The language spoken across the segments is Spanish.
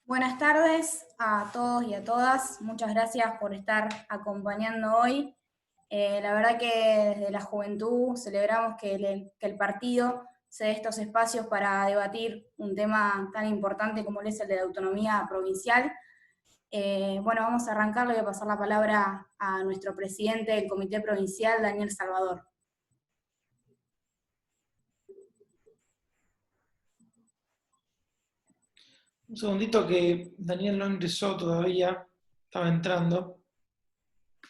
Buenas tardes a todos y a todas. Muchas gracias por estar acompañando hoy. La verdad que desde la juventud celebramos que el partido se dé estos espacios para debatir un tema tan importante como es el de la autonomía provincial. Bueno, vamos a arrancar. Le voy a pasar la palabra a nuestro presidente del Comité Provincial, Daniel Salvador. Un segundito que Daniel no ingresó todavía, estaba entrando.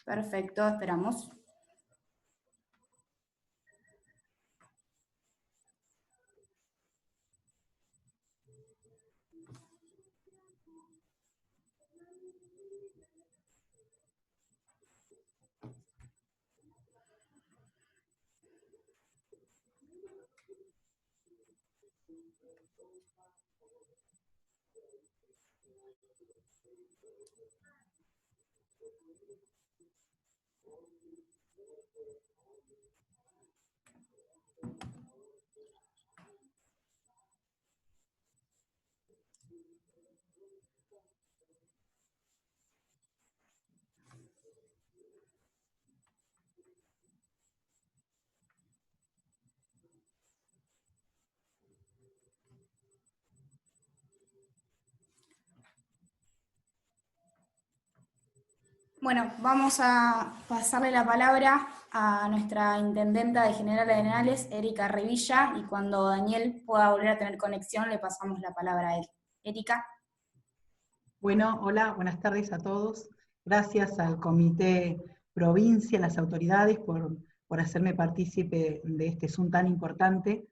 Perfecto, esperamos. Bueno, vamos a pasarle la palabra a nuestra intendenta de General Arenales, Erika Revilla, y cuando Daniel pueda volver a tener conexión le pasamos la palabra a él. Erika. Bueno, hola, buenas tardes a todos. Gracias al Comité Provincia, a las autoridades por hacerme partícipe de este Zoom tan importante,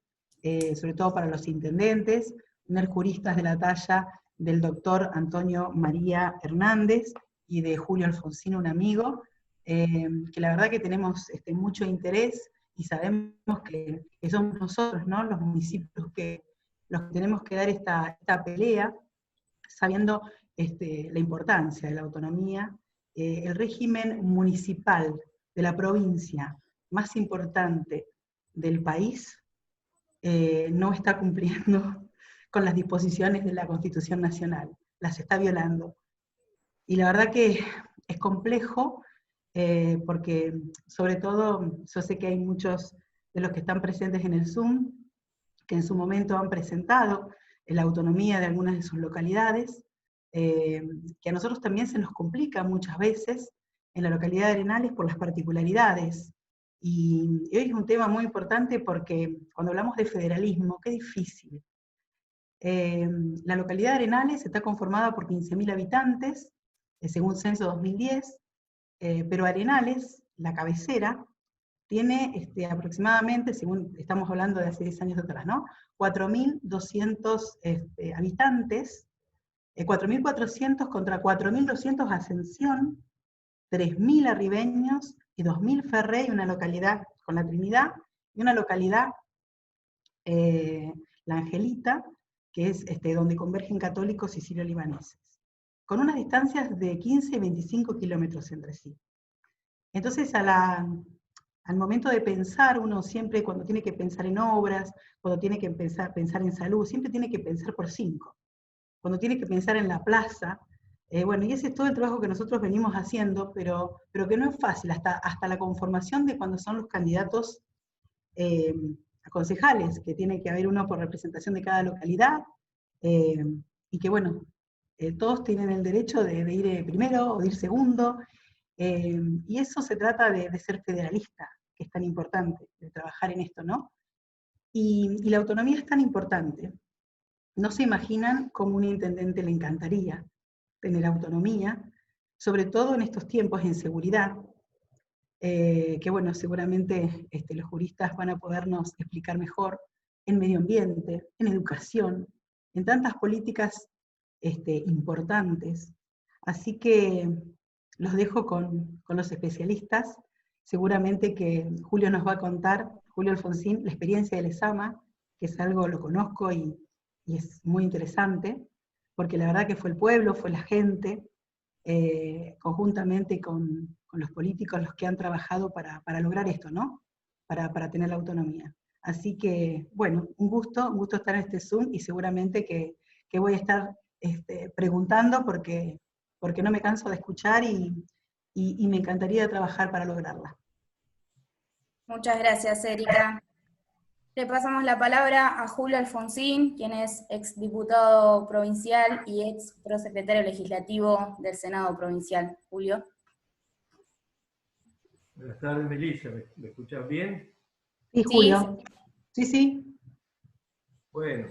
sobre todo para los intendentes, tener juristas de la talla del doctor Antonio María Hernández y de Julio Alfonsín, un amigo, que la verdad que tenemos mucho interés y sabemos que somos nosotros, ¿no?, los municipios los que tenemos que dar esta pelea, sabiendo la importancia de la autonomía. El régimen municipal de la provincia más importante del país no está cumpliendo con las disposiciones de la Constitución Nacional, las está violando. Y la verdad que es complejo, porque sobre todo yo sé que hay muchos de los que están presentes en el Zoom, que en su momento han presentado la autonomía de algunas de sus localidades, que a nosotros también se nos complica muchas veces en la localidad de Arenales por las particularidades. Y hoy es un tema muy importante porque cuando hablamos de federalismo, qué difícil. La localidad de Arenales está conformada por 15.000 habitantes, según Censo 2010, pero Arenales, la cabecera, tiene aproximadamente, según estamos hablando de hace 10 años atrás, ¿no?, 4.200 habitantes, 4.400 contra 4.200 Ascensión, 3.000 arribeños y 2.000 Ferré, y una localidad con la Trinidad, y una localidad, La Angelita, que es donde convergen católicos y sirio-libaneses, con unas distancias de 15 y 25 kilómetros entre sí. Entonces, al momento de pensar, uno siempre, cuando tiene que pensar en obras, cuando tiene que pensar en salud, siempre tiene que pensar por 5. Cuando tiene que pensar en la plaza, bueno, y ese es todo el trabajo que nosotros venimos haciendo, pero que no es fácil, hasta la conformación de cuando son los candidatos a concejales, que tiene que haber uno por representación de cada localidad, y que bueno, todos tienen el derecho de ir primero o de ir segundo, y eso se trata de ser federalista, que es tan importante, de trabajar en esto, ¿no? Y la autonomía es tan importante. No se imaginan cómo un intendente le encantaría tener autonomía, sobre todo en estos tiempos de inseguridad, que bueno, seguramente los juristas van a podernos explicar mejor, en medio ambiente, en educación, en tantas políticas importantes. Así que los dejo con los especialistas. Seguramente que Julio nos va a contar, Julio Alfonsín, la experiencia del ESAMA, que es algo, lo conozco y es muy interesante, porque la verdad que fue el pueblo, fue la gente, conjuntamente con los políticos los que han trabajado para lograr esto, ¿no?, para tener la autonomía. Así que, bueno, un gusto estar en este Zoom, y seguramente que voy a estar preguntando porque no me canso de escuchar y me encantaría trabajar para lograrla. Muchas gracias, Erika. Le pasamos la palabra a Julio Alfonsín, quien es exdiputado provincial y ex prosecretario legislativo del Senado provincial. Julio. Buenas tardes, Melissa. ¿Me escuchas bien? Sí, Julio. Sí, sí. Bueno,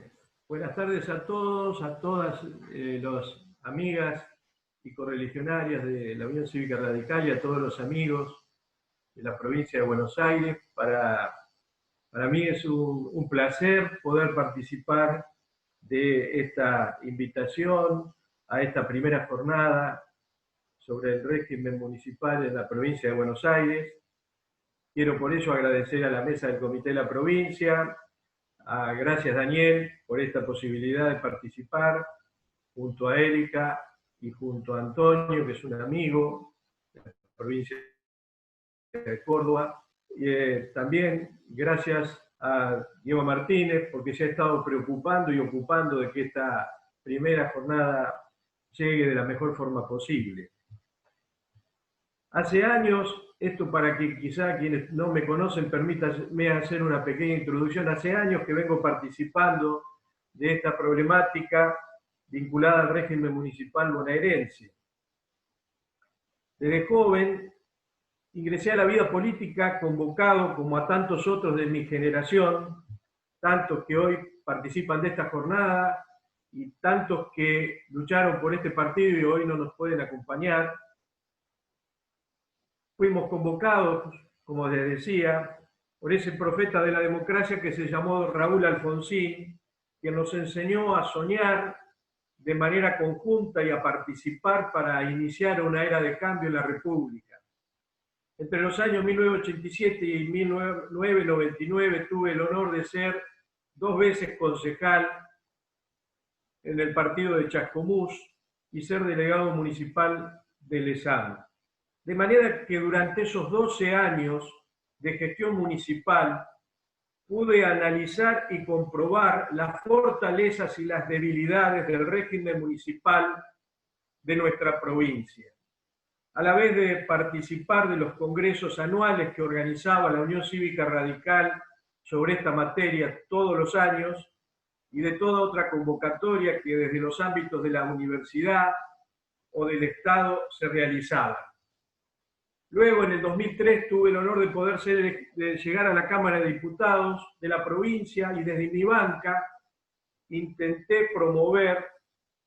buenas tardes a todos, a todas las amigas y correligionarias de la Unión Cívica Radical y a todos los amigos de la provincia de Buenos Aires. Para mí es un placer poder participar de esta invitación a esta primera jornada sobre el régimen municipal en la provincia de Buenos Aires. Quiero por ello agradecer a la mesa del Comité de la Provincia, gracias Daniel por esta posibilidad de participar, junto a Erika y junto a Antonio, que es un amigo de la provincia de Córdoba. También gracias a Diego Martínez, porque se ha estado preocupando y ocupando de que esta primera jornada llegue de la mejor forma posible. Hace años, esto para que quizá quienes no me conocen permítanme hacer una pequeña introducción, hace años que vengo participando de esta problemática vinculada al régimen municipal bonaerense. Desde joven ingresé a la vida política convocado, como a tantos otros de mi generación, tantos que hoy participan de esta jornada y tantos que lucharon por este partido y hoy no nos pueden acompañar. Fuimos convocados, como les decía, por ese profeta de la democracia que se llamó Raúl Alfonsín, que nos enseñó a soñar de manera conjunta y a participar para iniciar una era de cambio en la República. Entre los años 1987 y 1999 tuve el honor de ser 2 veces concejal en el partido de Chascomús y ser delegado municipal de Lezama. De manera que durante esos 12 años de gestión municipal pude analizar y comprobar las fortalezas y las debilidades del régimen municipal de nuestra provincia. A la vez de participar de los congresos anuales que organizaba la Unión Cívica Radical sobre esta materia todos los años y de toda otra convocatoria que desde los ámbitos de la universidad o del Estado se realizaba. Luego, en el 2003, tuve el honor de poder llegar a la Cámara de Diputados de la provincia y desde mi banca intenté promover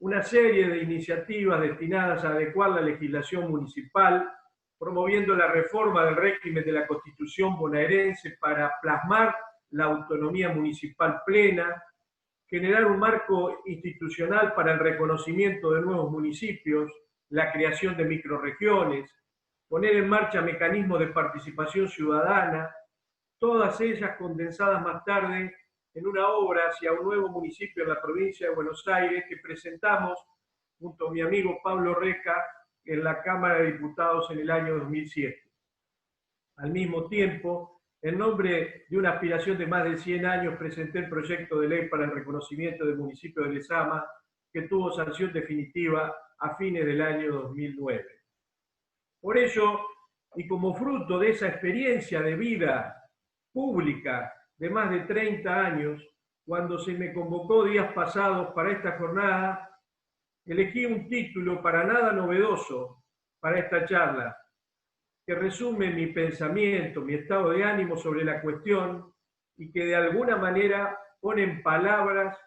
una serie de iniciativas destinadas a adecuar la legislación municipal, promoviendo la reforma del régimen de la Constitución bonaerense para plasmar la autonomía municipal plena, generar un marco institucional para el reconocimiento de nuevos municipios, la creación de microrregiones, poner en marcha mecanismos de participación ciudadana, todas ellas condensadas más tarde en una obra hacia un nuevo municipio en la provincia de Buenos Aires que presentamos junto a mi amigo Pablo Reca en la Cámara de Diputados en el año 2007. Al mismo tiempo, en nombre de una aspiración de más de 100 años, presenté el proyecto de ley para el reconocimiento del municipio de Lezama, que tuvo sanción definitiva a fines del año 2009. Por ello, y como fruto de esa experiencia de vida pública de más de 30 años, cuando se me convocó días pasados para esta jornada, elegí un título para nada novedoso para esta charla, que resume mi pensamiento, mi estado de ánimo sobre la cuestión y que de alguna manera pone en palabras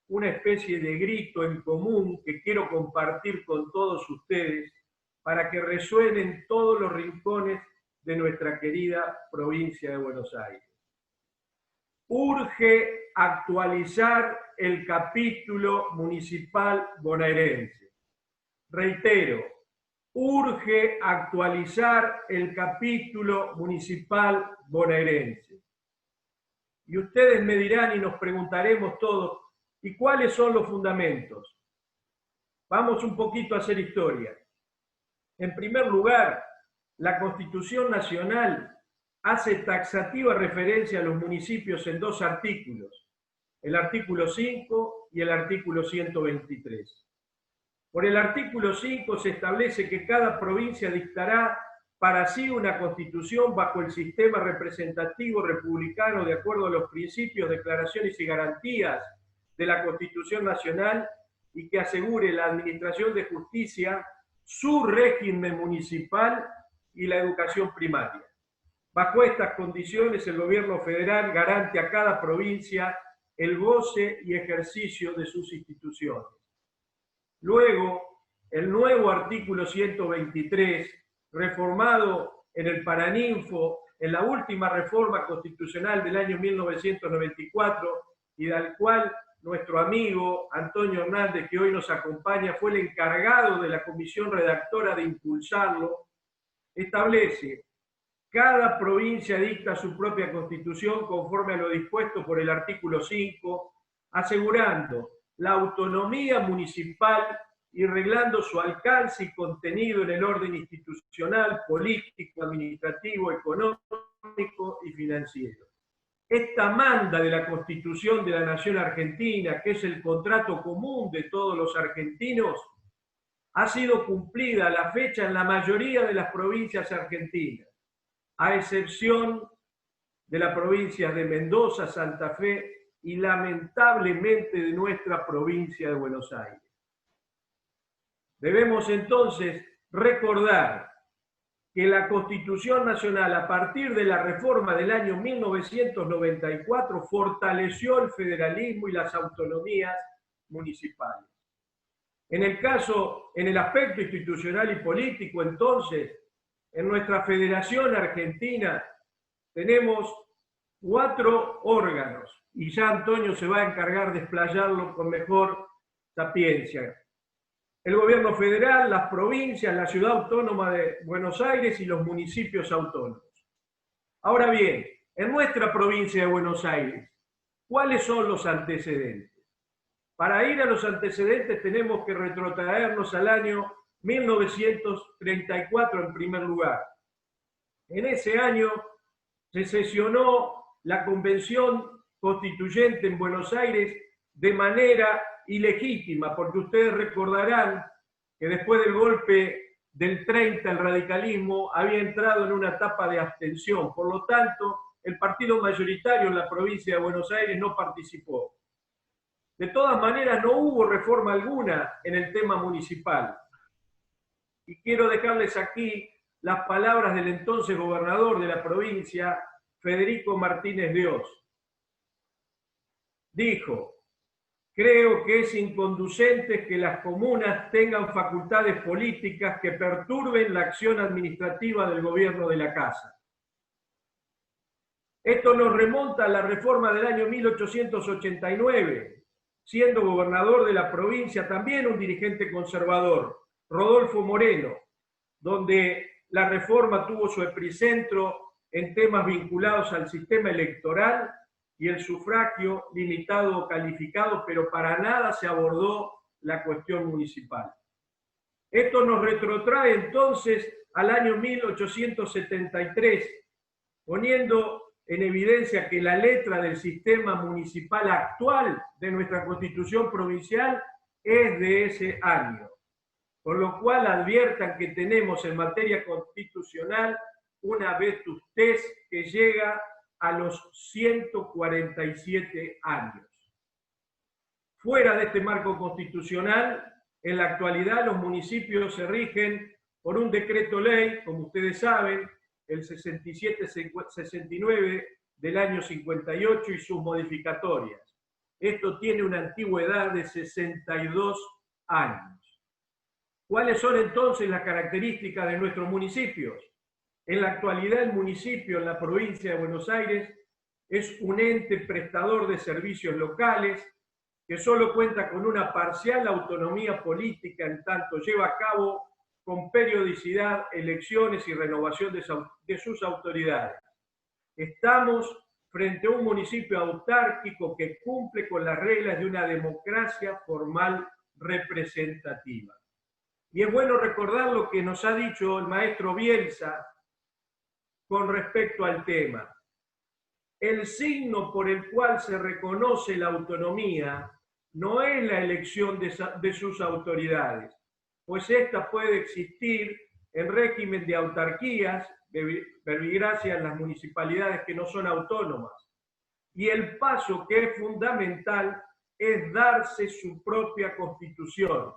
una especie de grito en común que quiero compartir con todos ustedes para que resuenen todos los rincones de nuestra querida provincia de Buenos Aires. Urge actualizar el capítulo municipal bonaerense. Reitero, urge actualizar el capítulo municipal bonaerense. Y ustedes me dirán y nos preguntaremos todos, ¿y cuáles son los fundamentos? Vamos un poquito a hacer historia. En primer lugar, la Constitución Nacional hace taxativa referencia a los municipios en 2 artículos, el artículo 5 y el artículo 123. Por el artículo 5 se establece que cada provincia dictará para sí una constitución bajo el sistema representativo republicano de acuerdo a los principios, declaraciones y garantías de la Constitución Nacional y que asegure la administración de justicia, su régimen municipal y la educación primaria. Bajo estas condiciones, el gobierno federal garante a cada provincia el goce y ejercicio de sus instituciones. Luego, el nuevo artículo 123, reformado en el Paraninfo, en la última reforma constitucional del año 1994, y del cual nuestro amigo Antonio Hernández, que hoy nos acompaña, fue el encargado de la comisión redactora de impulsarlo, establece: cada provincia dicta su propia constitución conforme a lo dispuesto por el artículo 5, asegurando la autonomía municipal y reglando su alcance y contenido en el orden institucional, político, administrativo, económico y financiero. Esta manda de la Constitución de la Nación Argentina, que es el contrato común de todos los argentinos, ha sido cumplida a la fecha en la mayoría de las provincias argentinas, a excepción de las provincias de Mendoza, Santa Fe y lamentablemente de nuestra provincia de Buenos Aires. Debemos entonces recordar que la Constitución Nacional, a partir de la reforma del año 1994, fortaleció el federalismo y las autonomías municipales. En el aspecto institucional y político, entonces, en nuestra Federación Argentina tenemos 4 órganos, y ya Antonio se va a encargar de explayarlo con mejor sapiencia. El gobierno federal, las provincias, la ciudad autónoma de Buenos Aires y los municipios autónomos. Ahora bien, en nuestra provincia de Buenos Aires, ¿cuáles son los antecedentes? Para ir a los antecedentes tenemos que retrotraernos al año 1934 en primer lugar. En ese año se sesionó la Convención Constituyente en Buenos Aires de manera ilegítima, porque ustedes recordarán que después del golpe del 30 el radicalismo había entrado en una etapa de abstención. Por lo tanto, el partido mayoritario en la provincia de Buenos Aires no participó. De todas maneras, no hubo reforma alguna en el tema municipal. Y quiero dejarles aquí las palabras del entonces gobernador de la provincia, Federico Martínez Dios. Dijo: creo que es inconducente que las comunas tengan facultades políticas que perturben la acción administrativa del gobierno de la casa. Esto nos remonta a la reforma del año 1889, siendo gobernador de la provincia también un dirigente conservador, Rodolfo Moreno, donde la reforma tuvo su epicentro en temas vinculados al sistema electoral y el sufragio limitado o calificado, pero para nada se abordó la cuestión municipal. Esto nos retrotrae entonces al año 1873, poniendo en evidencia que la letra del sistema municipal actual de nuestra Constitución provincial es de ese año. Con lo cual adviertan que tenemos en materia constitucional una vetustez que llega a los 147 años. Fuera de este marco constitucional, en la actualidad los municipios se rigen por un decreto ley, como ustedes saben, el 6769 del año 58 y sus modificatorias. Esto tiene una antigüedad de 62 años. ¿Cuáles son entonces las características de nuestros municipios? En la actualidad el municipio en la provincia de Buenos Aires es un ente prestador de servicios locales que solo cuenta con una parcial autonomía política en tanto lleva a cabo con periodicidad elecciones y renovación de sus autoridades. Estamos frente a un municipio autárquico que cumple con las reglas de una democracia formal representativa. Y es bueno recordar lo que nos ha dicho el maestro Bielsa con respecto al tema. El signo por el cual se reconoce la autonomía no es la elección de sus autoridades, pues ésta puede existir en régimen de autarquías, verbigracia en las municipalidades que no son autónomas. Y el paso que es fundamental es darse su propia constitución,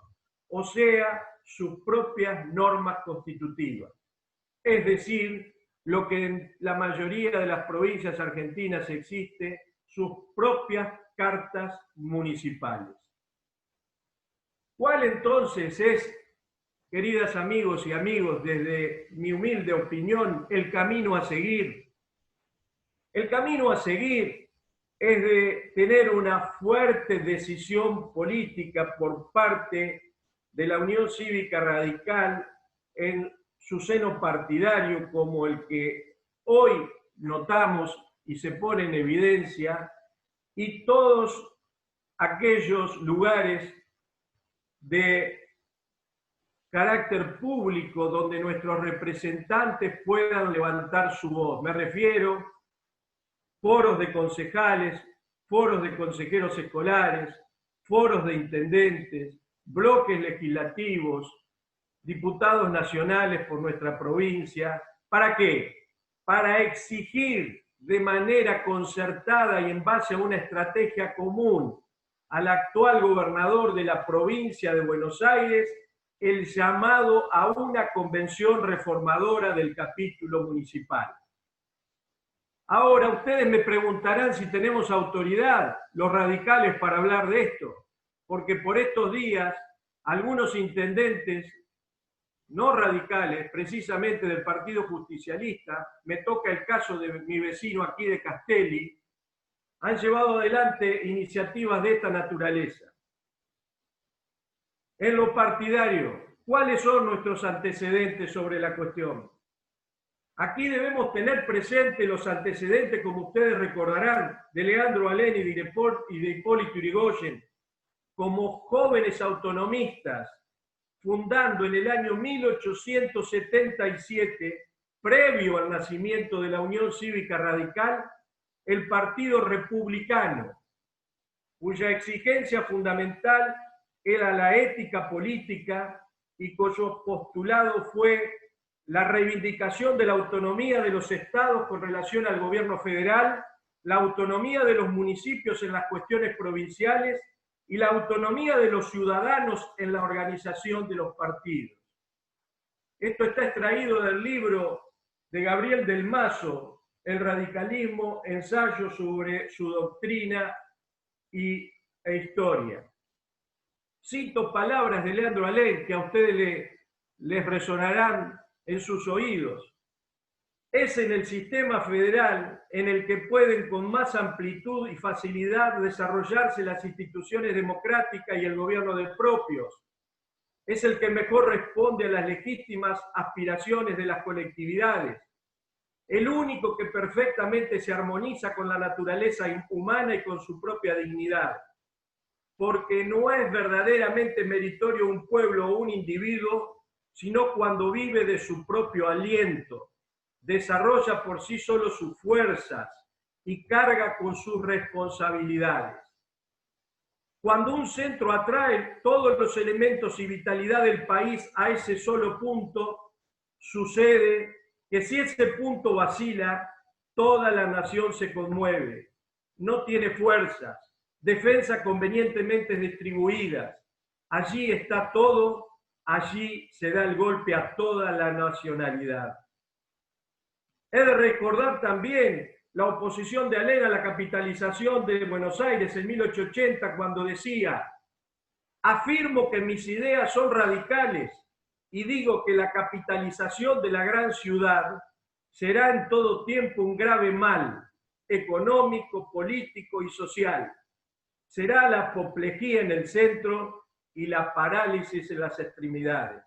o sea, sus propias normas constitutivas. Es decir, lo que en la mayoría de las provincias argentinas existe, sus propias cartas municipales. ¿Cuál entonces es, queridas amigos y amigos, desde mi humilde opinión, el camino a seguir? El camino a seguir es de tener una fuerte decisión política por parte de la Unión Cívica Radical en su seno partidario, como el que hoy notamos y se pone en evidencia, y todos aquellos lugares de carácter público donde nuestros representantes puedan levantar su voz. Me refiero a foros de concejales, foros de consejeros escolares, foros de intendentes, bloques legislativos, diputados nacionales por nuestra provincia. ¿Para qué? Para exigir de manera concertada y en base a una estrategia común al actual gobernador de la provincia de Buenos Aires el llamado a una convención reformadora del capítulo municipal. Ahora, ustedes me preguntarán si tenemos autoridad, los radicales, para hablar de esto, porque por estos días algunos intendentes no radicales, precisamente del Partido Justicialista, me toca el caso de mi vecino aquí de Castelli, han llevado adelante iniciativas de esta naturaleza. En lo partidario, ¿cuáles son nuestros antecedentes sobre la cuestión? Aquí debemos tener presente los antecedentes, como ustedes recordarán, de Leandro Alén y de Hipólito Yrigoyen, como jóvenes autonomistas, fundando en el año 1877, previo al nacimiento de la Unión Cívica Radical, el Partido Republicano, cuya exigencia fundamental era la ética política y cuyo postulado fue la reivindicación de la autonomía de los estados con relación al gobierno federal, la autonomía de los municipios en las cuestiones provinciales y la autonomía de los ciudadanos en la organización de los partidos. Esto está extraído del libro de Gabriel del Mazo, El radicalismo, ensayo sobre su doctrina e historia. Cito palabras de Leandro Alén que a ustedes les resonarán en sus oídos. Es en el sistema federal en el que pueden con más amplitud y facilidad desarrollarse las instituciones democráticas y el gobierno de propios. Es el que mejor responde a las legítimas aspiraciones de las colectividades. El único que perfectamente se armoniza con la naturaleza humana y con su propia dignidad. Porque no es verdaderamente meritorio un pueblo o un individuo, sino cuando vive de su propio aliento, desarrolla por sí solo sus fuerzas y carga con sus responsabilidades. Cuando un centro atrae todos los elementos y vitalidad del país a ese solo punto, sucede que si ese punto vacila, toda la nación se conmueve, no tiene fuerzas, defensas convenientemente distribuidas. Allí está todo. Allí se da el golpe a toda la nacionalidad. He de recordar también la oposición de Alén a la capitalización de Buenos Aires en 1880, cuando decía: afirmo que mis ideas son radicales y digo que la capitalización de la gran ciudad será en todo tiempo un grave mal económico, político y social. Será la apoplejía en el centro y la parálisis en las extremidades.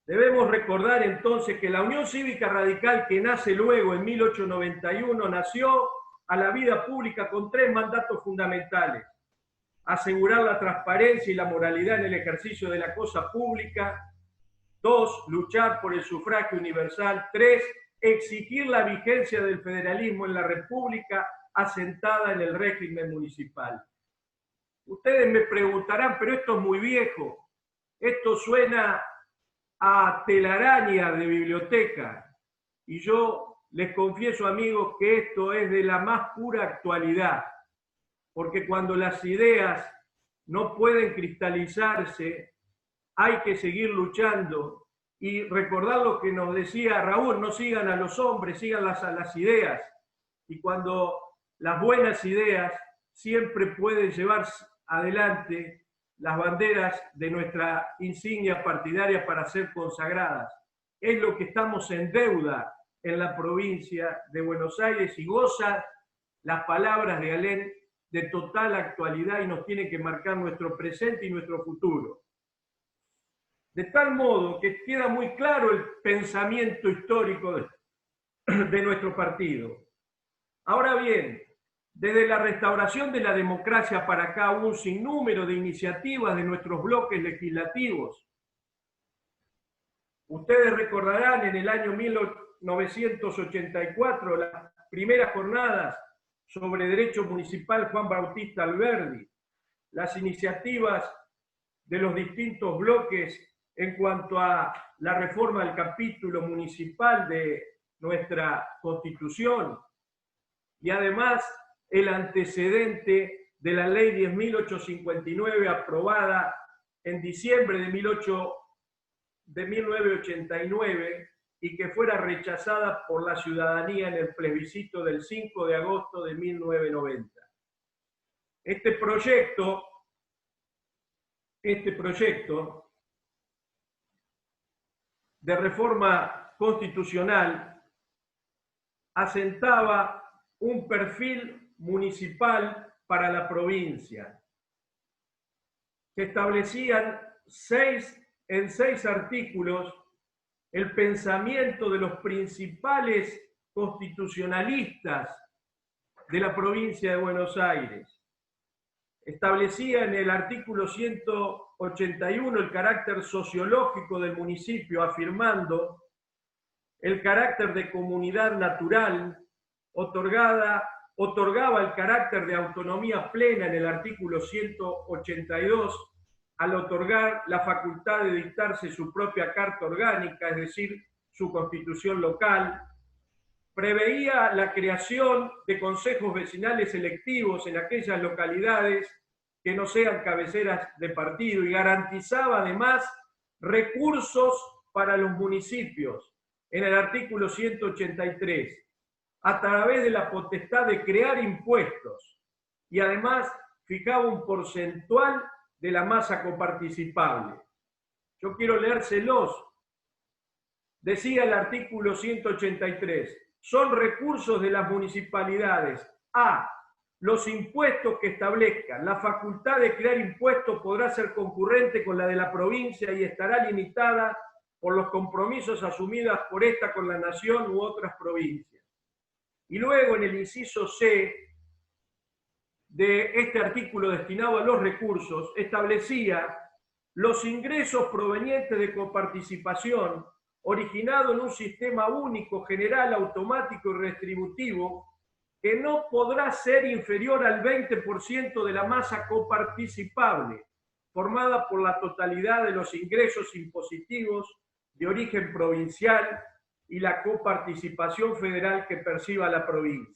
Debemos recordar entonces que la Unión Cívica Radical, que nace luego en 1891, nació a la vida pública con 3 mandatos fundamentales: asegurar la transparencia y la moralidad en el ejercicio de la cosa pública; 2, luchar por el sufragio universal; 3, exigir la vigencia del federalismo en la República asentada en el régimen municipal. Ustedes me preguntarán, pero esto es muy viejo. Esto suena a telaraña de biblioteca, y yo les confieso, amigos, que esto es de la más pura actualidad, porque cuando las ideas no pueden cristalizarse, hay que seguir luchando y recordar lo que nos decía Raúl: no sigan a los hombres, sigan a las ideas. Y cuando las buenas ideas siempre pueden llevar adelante las banderas de nuestra insignia partidaria para ser consagradas. Es lo que estamos en deuda en la provincia de Buenos Aires, y goza las palabras de Alén de total actualidad y nos tiene que marcar nuestro presente y nuestro futuro. De tal modo que queda muy claro el pensamiento histórico de nuestro partido. Ahora bien, desde la restauración de la democracia para acá hubo un sinnúmero de iniciativas de nuestros bloques legislativos. Ustedes recordarán en el año 1984 las primeras jornadas sobre derecho municipal Juan Bautista Alberdi, las iniciativas de los distintos bloques en cuanto a la reforma del capítulo municipal de nuestra Constitución, y además el antecedente de la ley 10.859 aprobada en diciembre de 1989 y que fuera rechazada por la ciudadanía en el plebiscito del 5 de agosto de 1990. Este proyecto de reforma constitucional asentaba un perfil municipal para la provincia. Se establecían en seis artículos el pensamiento de los principales constitucionalistas de la provincia de Buenos Aires. Establecía en el artículo 181 el carácter sociológico del municipio, afirmando el carácter de comunidad natural, otorgaba el carácter de autonomía plena en el artículo 182, al otorgar la facultad de dictarse su propia carta orgánica, es decir, su constitución local. Preveía la creación de consejos vecinales electivos en aquellas localidades que no sean cabeceras de partido, y garantizaba además recursos para los municipios en el artículo 183, a través de la potestad de crear impuestos, y además fijaba un porcentual de la masa coparticipable. Yo quiero leérselos. Decía el artículo 183, son recursos de las municipalidades: a. Los impuestos que establezcan. La facultad de crear impuestos podrá ser concurrente con la de la provincia y estará limitada por los compromisos asumidos por esta con la nación u otras provincias. Y luego en el inciso C de este artículo destinado a los recursos, establecía los ingresos provenientes de coparticipación originado en un sistema único, general, automático y retributivo, que no podrá ser inferior al 20% de la masa coparticipable, formada por la totalidad de los ingresos impositivos de origen provincial y la coparticipación federal que perciba la provincia.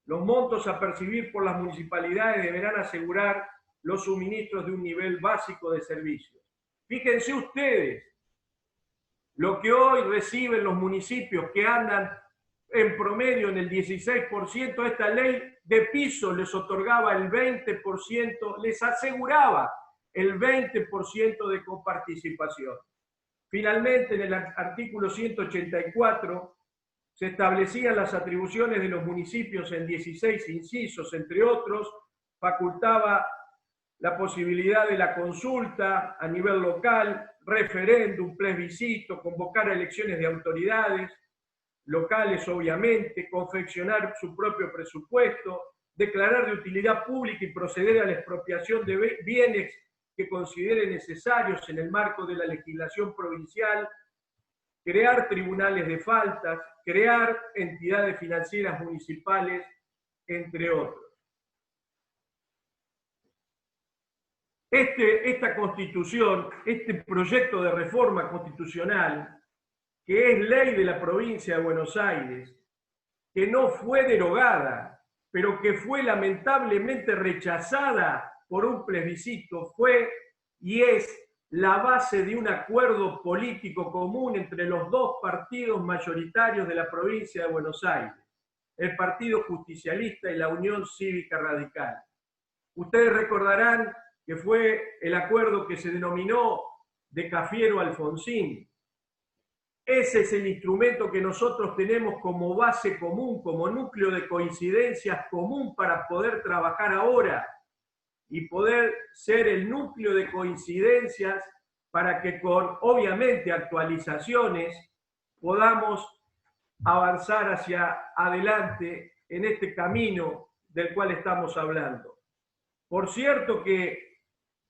Los montos a percibir por las municipalidades deberán asegurar los suministros de un nivel básico de servicios. Fíjense ustedes lo que hoy reciben los municipios, que andan en promedio en el 16%, esta ley de piso les otorgaba el 20%, les aseguraba el 20% de coparticipación. Finalmente, en el artículo 184, se establecían las atribuciones de los municipios en 16 incisos, entre otros, facultaba la posibilidad de la consulta a nivel local, referéndum, plebiscito, convocar a elecciones de autoridades locales, obviamente, confeccionar su propio presupuesto, declarar de utilidad pública y proceder a la expropiación de bienes que considere necesarios en el marco de la legislación provincial, crear tribunales de faltas, crear entidades financieras municipales, entre otros. esta constitución, este proyecto de reforma constitucional, que es ley de la provincia de Buenos Aires, que no fue derogada, pero que fue lamentablemente rechazada por un plebiscito, fue y es la base de un acuerdo político común entre los dos partidos mayoritarios de la provincia de Buenos Aires, el Partido Justicialista y la Unión Cívica Radical. Ustedes recordarán que fue el acuerdo que se denominó de Cafiero-Alfonsín. Ese es el instrumento que nosotros tenemos como base común, como núcleo de coincidencias común para poder trabajar ahora y poder ser el núcleo de coincidencias para que con, obviamente, actualizaciones podamos avanzar hacia adelante en este camino del cual estamos hablando. Por cierto que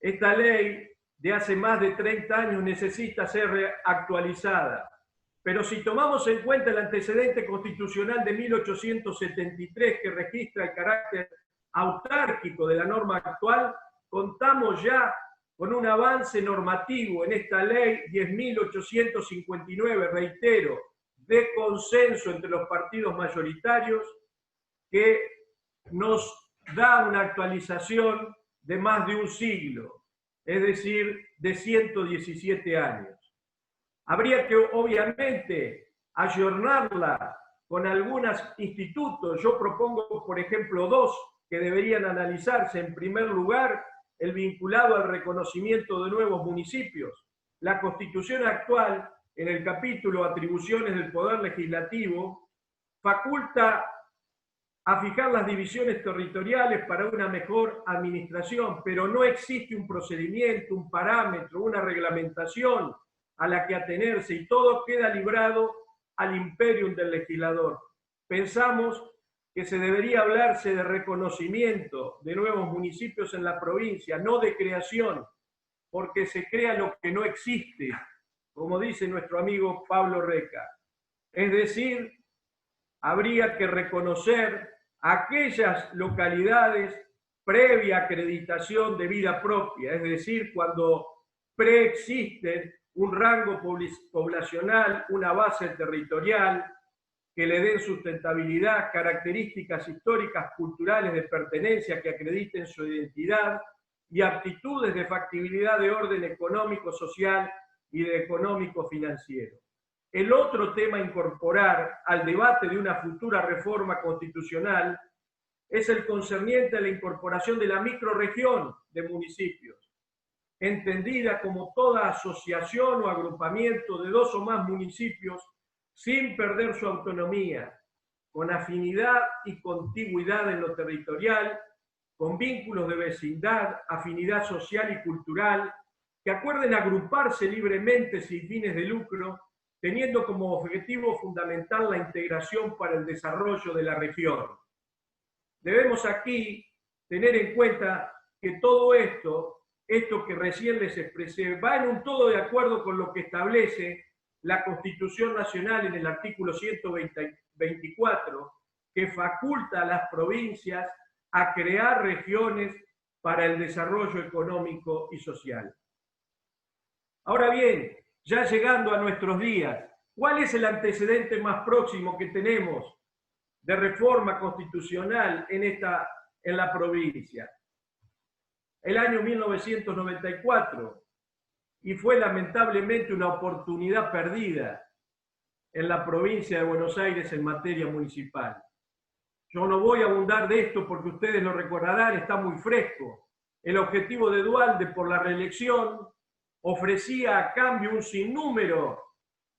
esta ley de hace más de 30 años necesita ser actualizada. Pero si tomamos en cuenta el antecedente constitucional de 1873 que registra el carácter autárquico de la norma actual, contamos ya con un avance normativo en esta ley 10.859, reitero, de consenso entre los partidos mayoritarios, que nos da una actualización de más de un siglo, es decir, de 117 años. Habría que, obviamente, ayornarla con algunos institutos. Yo propongo, por ejemplo, dos que deberían analizarse. En primer lugar, el vinculado al reconocimiento de nuevos municipios. La Constitución actual, en el capítulo Atribuciones del Poder Legislativo, faculta a fijar las divisiones territoriales para una mejor administración, pero no existe un procedimiento, un parámetro, una reglamentación a la que atenerse, y todo queda librado al imperium del legislador. Pensamos que se debería hablarse de reconocimiento de nuevos municipios en la provincia, no de creación, porque se crea lo que no existe, como dice nuestro amigo Pablo Reca. Es decir, habría que reconocer aquellas localidades previa acreditación de vida propia, es decir, cuando preexisten un rango poblacional, una base territorial, que le den sustentabilidad, características históricas, culturales de pertenencia que acrediten su identidad y aptitudes de factibilidad de orden económico, social y de económico financiero. El otro tema a incorporar al debate de una futura reforma constitucional es el concerniente a la incorporación de la microrregión de municipios, entendida como toda asociación o agrupamiento de dos o más municipios sin perder su autonomía, con afinidad y contigüidad en lo territorial, con vínculos de vecindad, afinidad social y cultural, que acuerden agruparse libremente sin fines de lucro, teniendo como objetivo fundamental la integración para el desarrollo de la región. Debemos aquí tener en cuenta que todo esto que recién les expresé, va en un todo de acuerdo con lo que establece la Constitución Nacional en el artículo 124, que faculta a las provincias a crear regiones para el desarrollo económico y social. Ahora bien, ya llegando a nuestros días, ¿cuál es el antecedente más próximo que tenemos de reforma constitucional en la provincia? El año 1994, y fue lamentablemente una oportunidad perdida en la provincia de Buenos Aires en materia municipal. Yo no voy a abundar de esto porque ustedes lo recordarán, está muy fresco. El objetivo de Duhalde por la reelección ofrecía a cambio un sinnúmero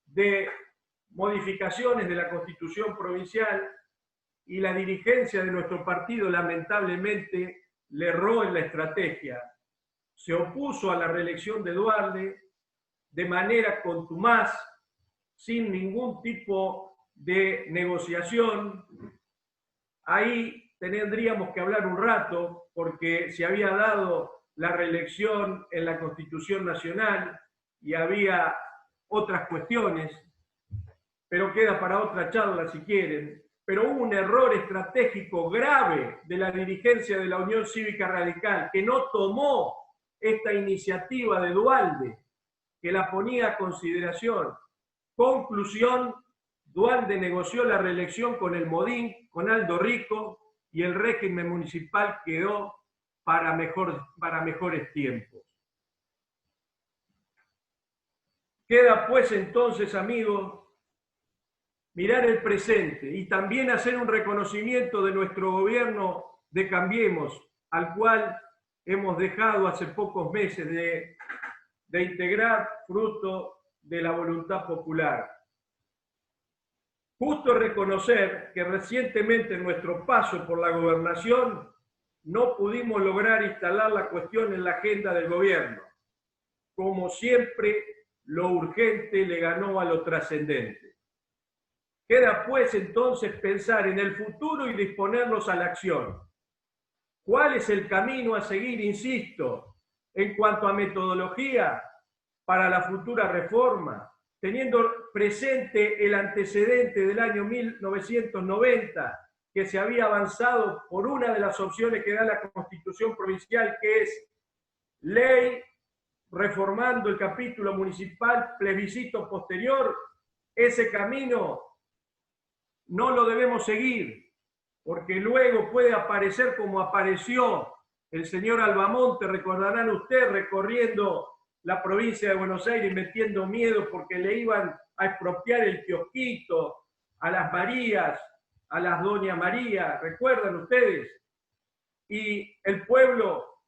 de modificaciones de la Constitución provincial, y la dirigencia de nuestro partido lamentablemente le erró en la estrategia. Se opuso a la reelección de Duhalde de manera contumaz, sin ningún tipo de negociación. Ahí tendríamos que hablar un rato, porque se había dado la reelección en la Constitución Nacional y había otras cuestiones, pero queda para otra charla si quieren. Pero hubo un error estratégico grave de la dirigencia de la Unión Cívica Radical, que no tomó esta iniciativa de Duhalde, que la ponía a consideración. Conclusión, Duhalde negoció la reelección con el Modín, con Aldo Rico, y el régimen municipal quedó para mejores tiempos. Queda pues entonces, amigos, mirar el presente y también hacer un reconocimiento de nuestro gobierno de Cambiemos, al cual hemos dejado hace pocos meses de integrar fruto de la voluntad popular. Justo reconocer que recientemente en nuestro paso por la gobernación no pudimos lograr instalar la cuestión en la agenda del gobierno. Como siempre, lo urgente le ganó a lo trascendente. Queda pues entonces pensar en el futuro y disponernos a la acción. ¿Cuál es el camino a seguir, insisto, en cuanto a metodología para la futura reforma, teniendo presente el antecedente del año 1990, que se había avanzado por una de las opciones que da la Constitución Provincial, que es ley reformando el capítulo municipal, plebiscito posterior? Ese camino no lo debemos seguir, porque luego puede aparecer como apareció el señor Albamonte, recordarán ustedes, recorriendo la provincia de Buenos Aires metiendo miedo porque le iban a expropiar el kiosquito a las Marías, a las Doña María, ¿recuerdan ustedes? Y el pueblo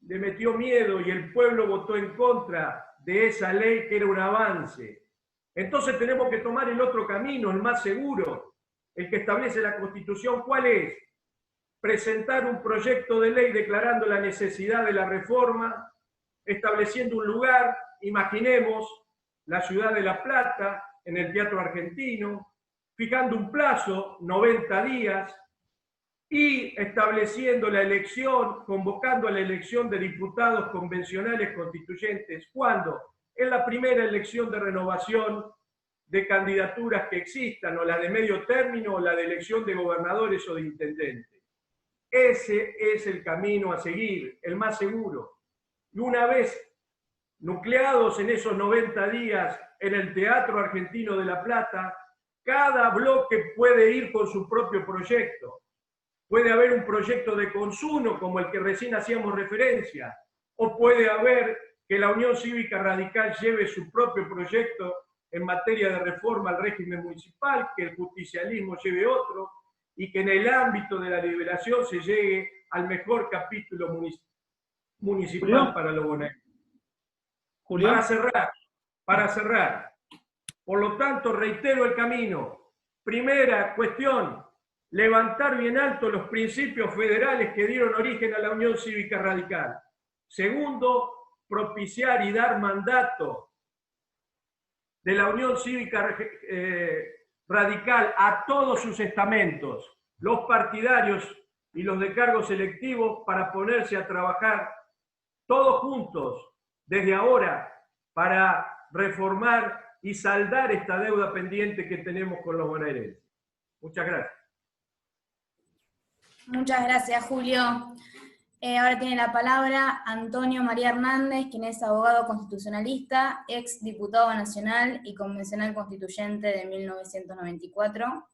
le metió miedo y el pueblo votó en contra de esa ley que era un avance. Entonces tenemos que tomar el otro camino, el más seguro, el que establece la Constitución. ¿Cuál es? Presentar un proyecto de ley declarando la necesidad de la reforma, estableciendo un lugar, imaginemos, la ciudad de La Plata, en el Teatro Argentino, fijando un plazo, 90 días, y estableciendo la elección, convocando a la elección de diputados convencionales constituyentes. ¿Cuándo? En la primera elección de renovación de candidaturas que existan, o la de medio término, o la de elección de gobernadores o de intendentes. Ese es el camino a seguir, el más seguro. Y una vez nucleados en esos 90 días en el Teatro Argentino de La Plata, cada bloque puede ir con su propio proyecto. Puede haber un proyecto de consumo como el que recién hacíamos referencia, o puede haber que la Unión Cívica Radical lleve su propio proyecto en materia de reforma al régimen municipal, que el justicialismo lleve otro, y que en el ámbito de la liberación se llegue al mejor capítulo municipal para los bonaerenses. Para cerrar, por lo tanto, reitero el camino. Primera cuestión, levantar bien alto los principios federales que dieron origen a la Unión Cívica Radical. Segundo, propiciar y dar mandato de la Unión Cívica Radical a todos sus estamentos, los partidarios y los de cargos selectivos, para ponerse a trabajar todos juntos desde ahora para reformar y saldar esta deuda pendiente que tenemos con los bonaerenses. Muchas gracias. Muchas gracias, Julio. Ahora tiene la palabra Antonio María Hernández, quien es abogado constitucionalista, ex diputado nacional y convencional constituyente de 1994.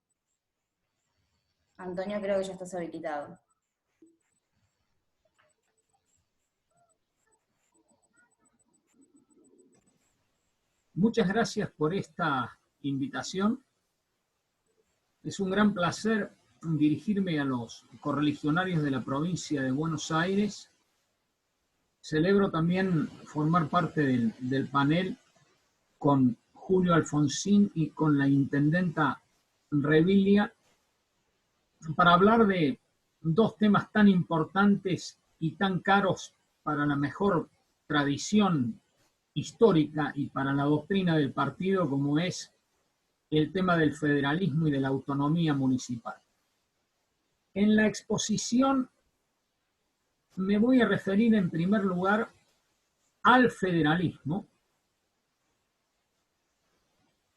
Antonio, creo que ya estás habilitado. Muchas gracias por esta invitación. Es un gran placer dirigirme a los correligionarios de la provincia de Buenos Aires. Celebro también formar parte del panel con Julio Alfonsín y con la intendenta Revilia para hablar de dos temas tan importantes y tan caros para la mejor tradición histórica y para la doctrina del partido, como es el tema del federalismo y de la autonomía municipal. En la exposición me voy a referir en primer lugar al federalismo,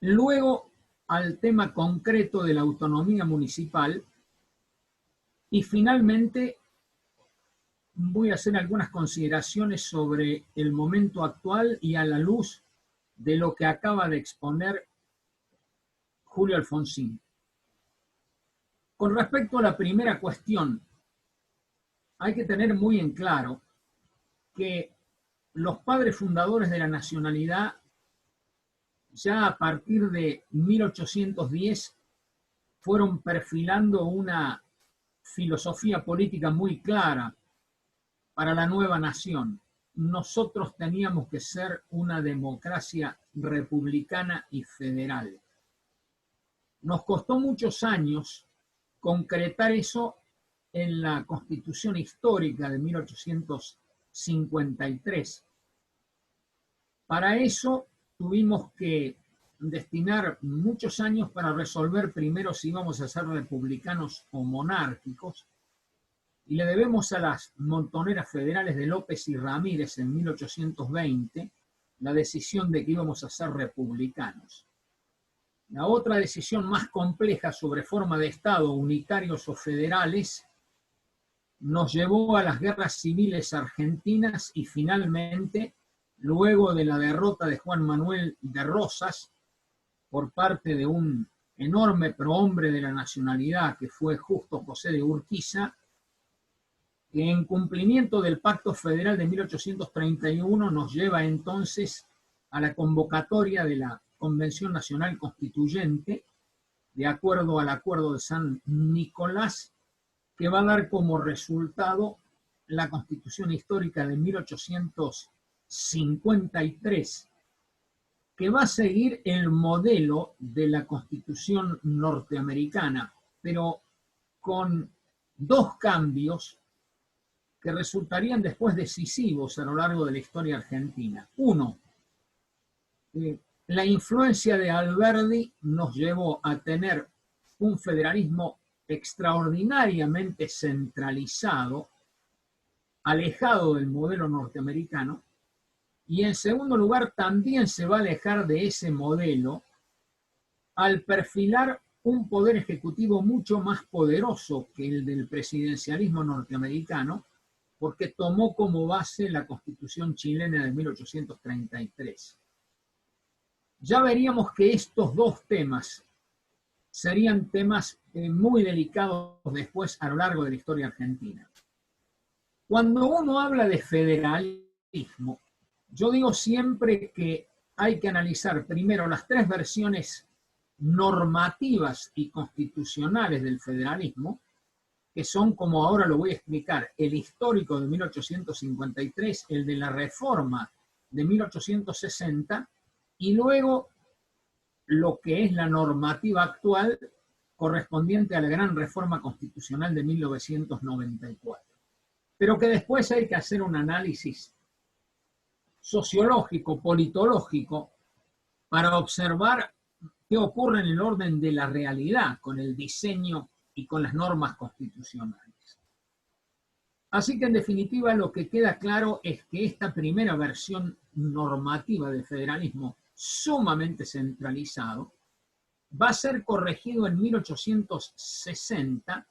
luego al tema concreto de la autonomía municipal y finalmente voy a hacer algunas consideraciones sobre el momento actual y a la luz de lo que acaba de exponer Julio Alfonsín. Con respecto a la primera cuestión, hay que tener muy en claro que los padres fundadores de la nacionalidad, ya a partir de 1810, fueron perfilando una filosofía política muy clara para la nueva nación. Nosotros teníamos que ser una democracia republicana y federal. Nos costó muchos años concretar eso en la Constitución Histórica de 1853. Para eso tuvimos que destinar muchos años para resolver primero si íbamos a ser republicanos o monárquicos, y le debemos a las montoneras federales de López y Ramírez en 1820 la decisión de que íbamos a ser republicanos. La otra decisión más compleja sobre forma de Estado, unitarios o federales, nos llevó a las guerras civiles argentinas y finalmente, luego de la derrota de Juan Manuel de Rosas por parte de un enorme prohombre de la nacionalidad que fue Justo José de Urquiza, que en cumplimiento del Pacto Federal de 1831 nos lleva entonces a la convocatoria de la Convención Nacional Constituyente, de acuerdo al Acuerdo de San Nicolás, que va a dar como resultado la Constitución Histórica de 1853, que va a seguir el modelo de la Constitución norteamericana, pero con dos cambios que resultarían después decisivos a lo largo de la historia argentina. Uno, la influencia de Alberdi nos llevó a tener un federalismo extraordinariamente centralizado, alejado del modelo norteamericano, y en segundo lugar también se va a alejar de ese modelo al perfilar un poder ejecutivo mucho más poderoso que el del presidencialismo norteamericano, porque tomó como base la Constitución chilena de 1833. Ya veríamos que estos dos temas serían temas muy delicados después a lo largo de la historia argentina. Cuando uno habla de federalismo, yo digo siempre que hay que analizar primero las tres versiones normativas y constitucionales del federalismo, que son, como ahora lo voy a explicar, el histórico de 1853, el de la reforma de 1860, y luego lo que es la normativa actual correspondiente a la gran reforma constitucional de 1994. Pero que después hay que hacer un análisis sociológico, politológico, para observar qué ocurre en el orden de la realidad con el diseño y con las normas constitucionales. Así que en definitiva lo que queda claro es que esta primera versión normativa del federalismo sumamente centralizado va a ser corregido en 1860,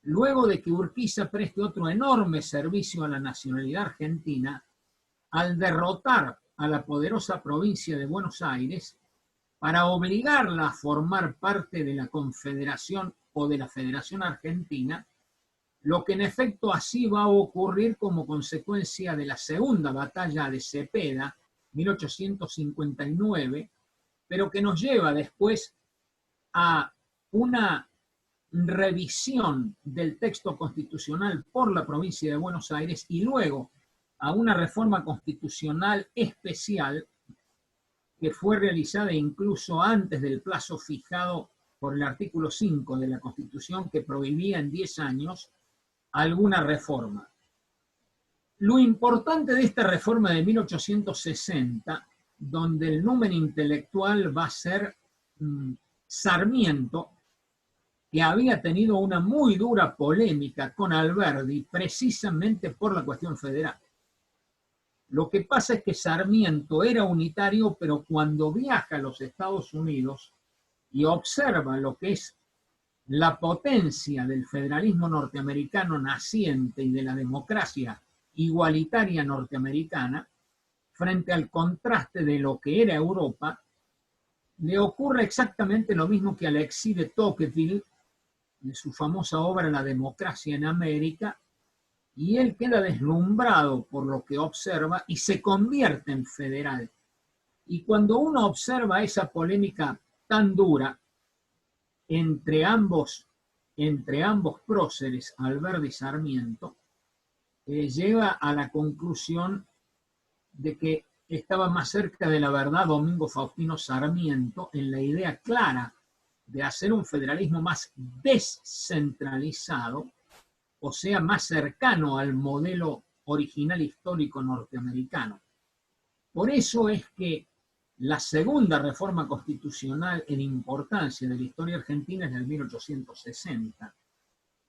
luego de que Urquiza preste otro enorme servicio a la nacionalidad argentina al derrotar a la poderosa provincia de Buenos Aires para obligarla a formar parte de la Confederación o de la Federación Argentina, lo que en efecto así va a ocurrir como consecuencia de la segunda batalla de Cepeda, 1859, pero que nos lleva después a una revisión del texto constitucional por la provincia de Buenos Aires y luego a una reforma constitucional especial que fue realizada incluso antes del plazo fijado por el artículo 5 de la Constitución, que prohibía en 10 años alguna reforma. Lo importante de esta reforma de 1860, donde el numen intelectual va a ser Sarmiento, que había tenido una muy dura polémica con Alberdi precisamente por la cuestión federal. Lo que pasa es que Sarmiento era unitario, pero cuando viaja a los Estados Unidos y observa lo que es la potencia del federalismo norteamericano naciente y de la democracia igualitaria norteamericana frente al contraste de lo que era Europa, le ocurre exactamente lo mismo que a Alexis de Tocqueville, de su famosa obra La democracia en América, y él queda deslumbrado por lo que observa y se convierte en federal. Y cuando uno observa esa polémica tan dura entre ambos próceres, Alberdi y Sarmiento, lleva a la conclusión de que estaba más cerca de la verdad Domingo Faustino Sarmiento en la idea clara de hacer un federalismo más descentralizado, o sea, más cercano al modelo original histórico norteamericano. Por eso es que la segunda reforma constitucional en importancia de la historia argentina es del 1860.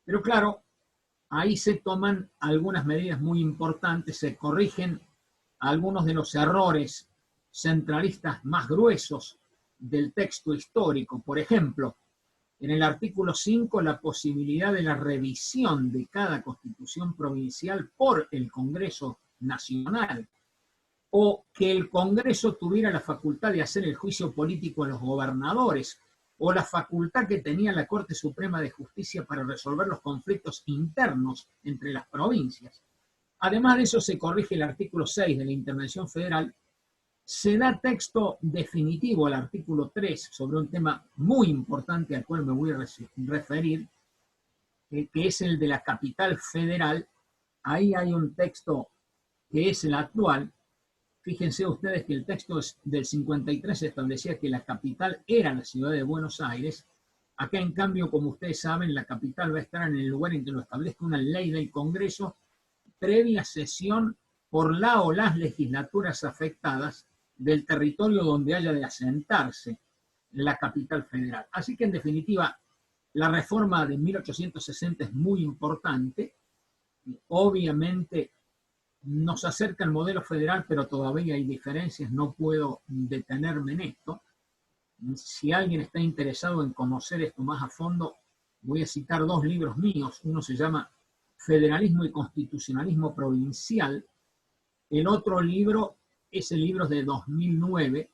Pero claro, ahí se toman algunas medidas muy importantes, se corrigen algunos de los errores centralistas más gruesos del texto histórico. Por ejemplo, en el artículo 5, la posibilidad de la revisión de cada constitución provincial por el Congreso Nacional, o que el Congreso tuviera la facultad de hacer el juicio político a los gobernadores, o la facultad que tenía la Corte Suprema de Justicia para resolver los conflictos internos entre las provincias. Además de eso, se corrige el artículo 6 de la intervención federal, se da texto definitivo al artículo 3 sobre un tema muy importante al cual me voy a referir, que es el de la capital federal. Ahí hay un texto que es el actual. Fíjense ustedes que el texto del 53 establecía que la capital era la ciudad de Buenos Aires. Acá, en cambio, como ustedes saben, la capital va a estar en el lugar en que lo establezca una ley del Congreso, previa sesión por la o las legislaturas afectadas del territorio donde haya de asentarse la capital federal. Así que, en definitiva, la reforma de 1860 es muy importante. Obviamente nos acerca al modelo federal, pero todavía hay diferencias, no puedo detenerme en esto. Si alguien está interesado en conocer esto más a fondo, voy a citar dos libros míos. Uno se llama Federalismo y Constitucionalismo Provincial. El otro libro es el libro de 2009,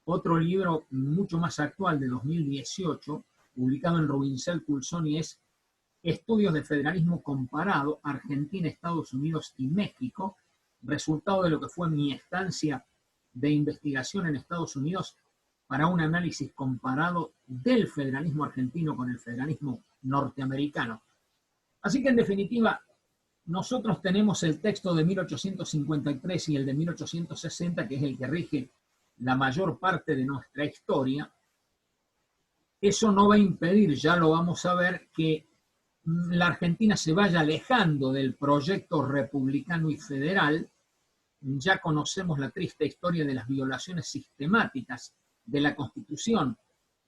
otro libro mucho más actual de 2018, publicado en Rubincel Culsoni, es Estudios de Federalismo Comparado, Argentina, Estados Unidos y México, resultado de lo que fue mi estancia de investigación en Estados Unidos para un análisis comparado del federalismo argentino con el federalismo norteamericano. Así que, en definitiva, nosotros tenemos el texto de 1853 y el de 1860, que es el que rige la mayor parte de nuestra historia. Eso no va a impedir, ya lo vamos a ver, que la Argentina se vaya alejando del proyecto republicano y federal. Ya conocemos la triste historia de las violaciones sistemáticas de la Constitución,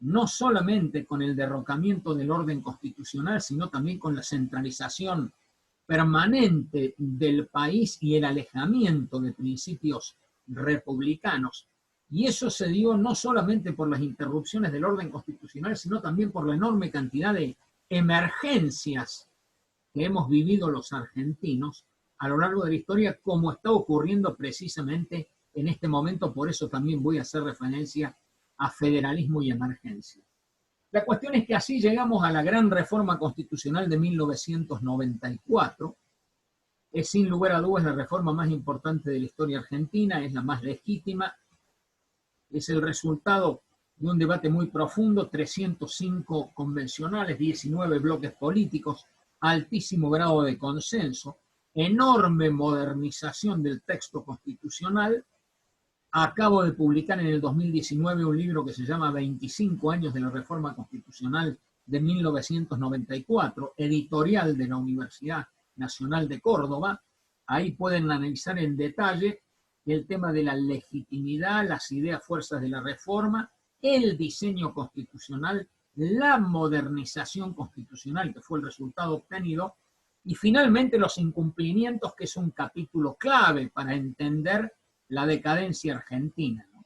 no solamente con el derrocamiento del orden constitucional, sino también con la centralización permanente del país y el alejamiento de principios republicanos. Y eso se dio no solamente por las interrupciones del orden constitucional, sino también por la enorme cantidad de emergencias que hemos vivido los argentinos a lo largo de la historia, como está ocurriendo precisamente en este momento. Por eso también voy a hacer referencia a federalismo y emergencia. La cuestión es que así llegamos a la gran reforma constitucional de 1994. Es sin lugar a dudas la reforma más importante de la historia argentina, es la más legítima, es el resultado de un debate muy profundo, 305 convencionales, 19 bloques políticos, altísimo grado de consenso, enorme modernización del texto constitucional. Acabo de publicar en el 2019 un libro que se llama 25 años de la Reforma Constitucional de 1994, editorial de la Universidad Nacional de Córdoba. Ahí pueden analizar en detalle el tema de la legitimidad, las ideas fuerzas de la reforma, el diseño constitucional, la modernización constitucional, que fue el resultado obtenido, y finalmente los incumplimientos, que es un capítulo clave para entender la decadencia argentina, ¿no?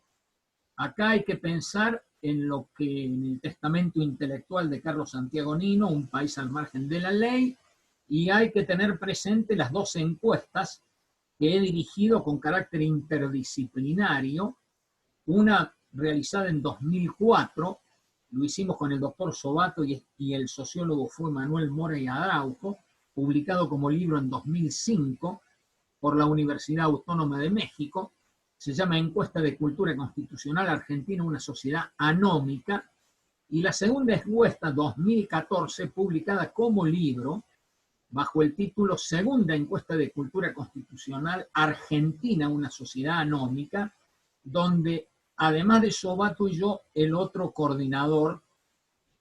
Acá hay que pensar en lo que en el testamento intelectual de Carlos Santiago Nino, Un país al margen de la ley, y hay que tener presente las dos encuestas que he dirigido con carácter interdisciplinario, una realizada en 2004, lo hicimos con el doctor Sobato y el sociólogo fue Manuel Mora y Araujo, publicado como libro en 2005 por la Universidad Autónoma de México. Se llama Encuesta de Cultura Constitucional Argentina, una sociedad anómica, y la segunda encuesta 2014, publicada como libro, bajo el título Segunda Encuesta de Cultura Constitucional Argentina, una sociedad anómica, donde además de Sobato y yo, el otro coordinador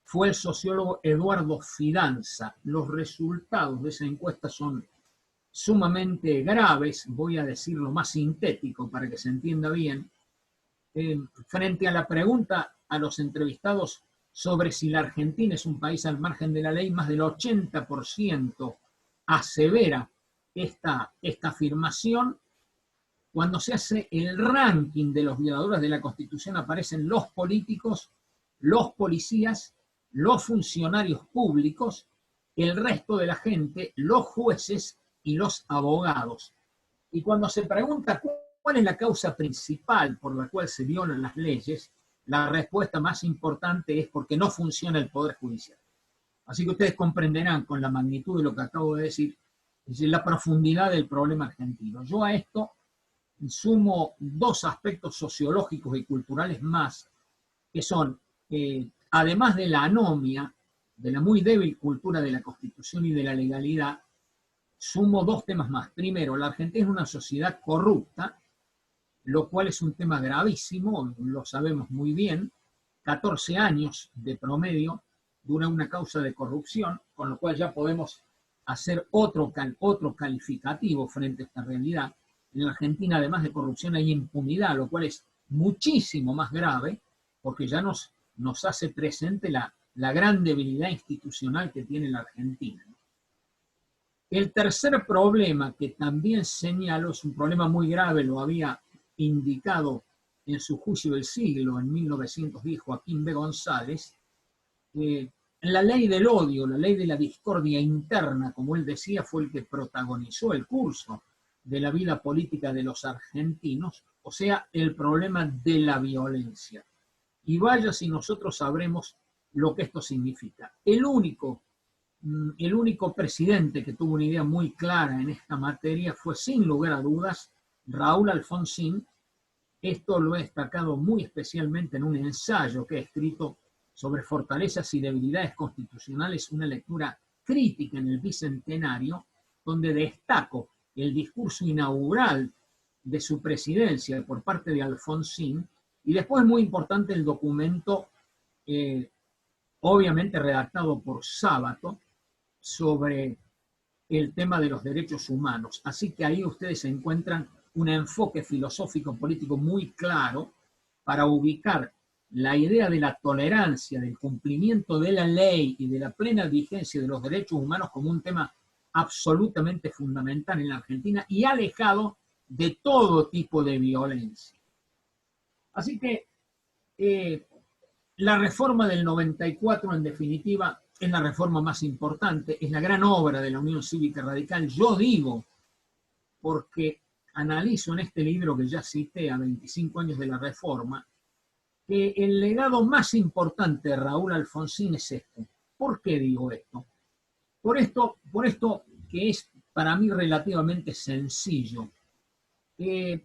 fue el sociólogo Eduardo Fidanza. Los resultados de esa encuesta son sumamente graves, voy a decirlo más sintético para que se entienda bien. Frente a la pregunta a los entrevistados sobre si la Argentina es un país al margen de la ley, más del 80% asevera esta afirmación. Cuando se hace el ranking de los violadores de la Constitución aparecen los políticos, los policías, los funcionarios públicos, el resto de la gente, los jueces y los abogados. Y cuando se pregunta cuál es la causa principal por la cual se violan las leyes, la respuesta más importante es porque no funciona el Poder Judicial. Así que ustedes comprenderán con la magnitud de lo que acabo de decir, es decir, la profundidad del problema argentino. Yo a esto sumo dos aspectos sociológicos y culturales más, que son, además de la anomia, de la muy débil cultura de la Constitución y de la legalidad, sumo dos temas más. Primero, la Argentina es una sociedad corrupta, lo cual es un tema gravísimo, lo sabemos muy bien. 14 años de promedio dura una causa de corrupción, con lo cual ya podemos hacer otro calificativo frente a esta realidad. En la Argentina, además de corrupción, hay impunidad, lo cual es muchísimo más grave, porque ya nos hace presente la gran debilidad institucional que tiene la Argentina. El tercer problema que también señalo es un problema muy grave, lo había indicado en su juicio del siglo, en 1910, Joaquín B. González, la ley del odio, la ley de la discordia interna, como él decía, fue el que protagonizó el curso de la vida política de los argentinos, o sea, el problema de la violencia. Y vaya si nosotros sabremos lo que esto significa. El único presidente que tuvo una idea muy clara en esta materia fue, sin lugar a dudas, Raúl Alfonsín. Esto lo he destacado muy especialmente en un ensayo que he escrito sobre fortalezas y debilidades constitucionales, una lectura crítica en el Bicentenario, donde destaco el discurso inaugural de su presidencia por parte de Alfonsín, y después, muy importante, el documento, obviamente redactado por Sábato, sobre el tema de los derechos humanos. Así que ahí ustedes encuentran un enfoque filosófico político muy claro para ubicar la idea de la tolerancia, del cumplimiento de la ley y de la plena vigencia de los derechos humanos como un tema absolutamente fundamental en la Argentina y alejado de todo tipo de violencia. Así que la reforma del 94, en definitiva, es la reforma más importante, es la gran obra de la Unión Cívica Radical. Yo digo, porque analizo en este libro que ya cité, a 25 años de la reforma, que el legado más importante de Raúl Alfonsín es este. ¿Por qué digo esto? Por esto que es para mí relativamente sencillo.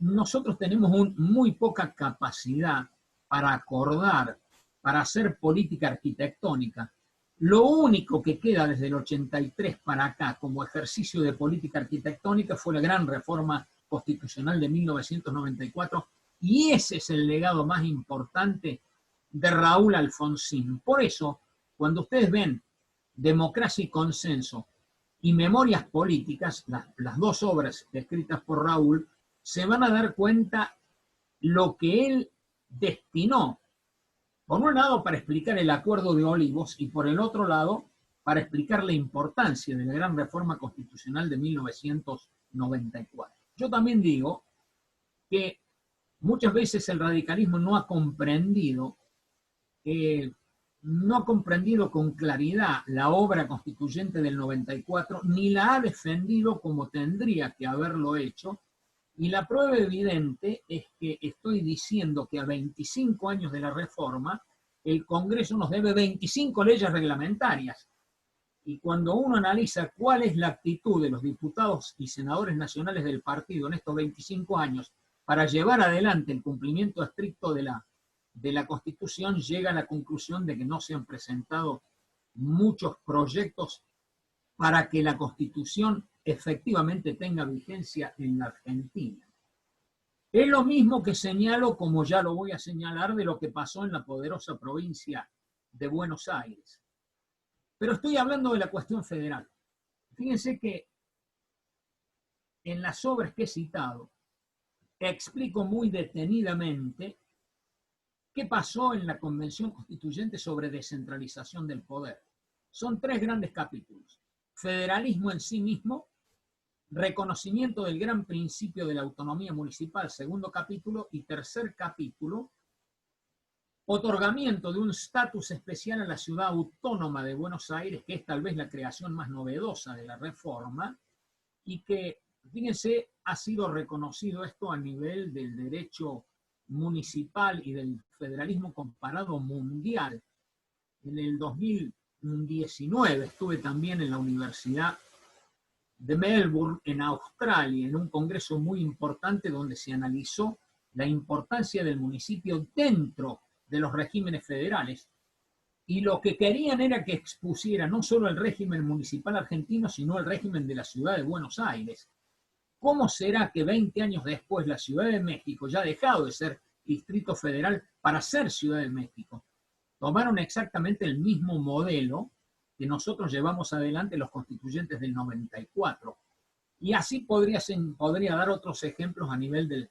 Nosotros tenemos muy poca capacidad para acordar, para hacer política arquitectónica. Lo único que queda desde el 83 para acá como ejercicio de política arquitectónica fue la gran reforma constitucional de 1994, y ese es el legado más importante de Raúl Alfonsín. Por eso, cuando ustedes ven Democracia y Consenso y Memorias Políticas, las dos obras escritas por Raúl, se van a dar cuenta lo que él destinó, por un lado para explicar el Acuerdo de Olivos y por el otro lado para explicar la importancia de la gran reforma constitucional de 1994. Yo también digo que muchas veces el radicalismo no ha comprendido no ha comprendido con claridad la obra constituyente del 94, ni la ha defendido como tendría que haberlo hecho, y la prueba evidente es que estoy diciendo que a 25 años de la reforma, el Congreso nos debe 25 leyes reglamentarias. Y cuando uno analiza cuál es la actitud de los diputados y senadores nacionales del partido en estos 25 años para llevar adelante el cumplimiento estricto de la Constitución, llega a la conclusión de que no se han presentado muchos proyectos para que la Constitución efectivamente tenga vigencia en la Argentina. Es lo mismo que señalo, como ya lo voy a señalar, de lo que pasó en la poderosa provincia de Buenos Aires. Pero estoy hablando de la cuestión federal. Fíjense que en las obras que he citado, explico muy detenidamente qué pasó en la Convención Constituyente sobre descentralización del poder. Son 3 grandes capítulos. Federalismo en sí mismo, reconocimiento del gran principio de la autonomía municipal, segundo capítulo, y tercer capítulo, otorgamiento de un estatus especial a la ciudad autónoma de Buenos Aires, que es tal vez la creación más novedosa de la reforma, y que, fíjense, ha sido reconocido esto a nivel del derecho municipal y del federalismo comparado mundial. En el 2019 estuve también en la Universidad de Melbourne, en Australia, en un congreso muy importante donde se analizó la importancia del municipio dentro de los regímenes federales, y lo que querían era que expusiera no solo el régimen municipal argentino, sino el régimen de la ciudad de Buenos Aires. ¿Cómo será que 20 años después la Ciudad de México ya ha dejado de ser Distrito Federal para ser Ciudad de México? Tomaron exactamente el mismo modelo que nosotros llevamos adelante los constituyentes del 94. Y así podría dar otros ejemplos a nivel del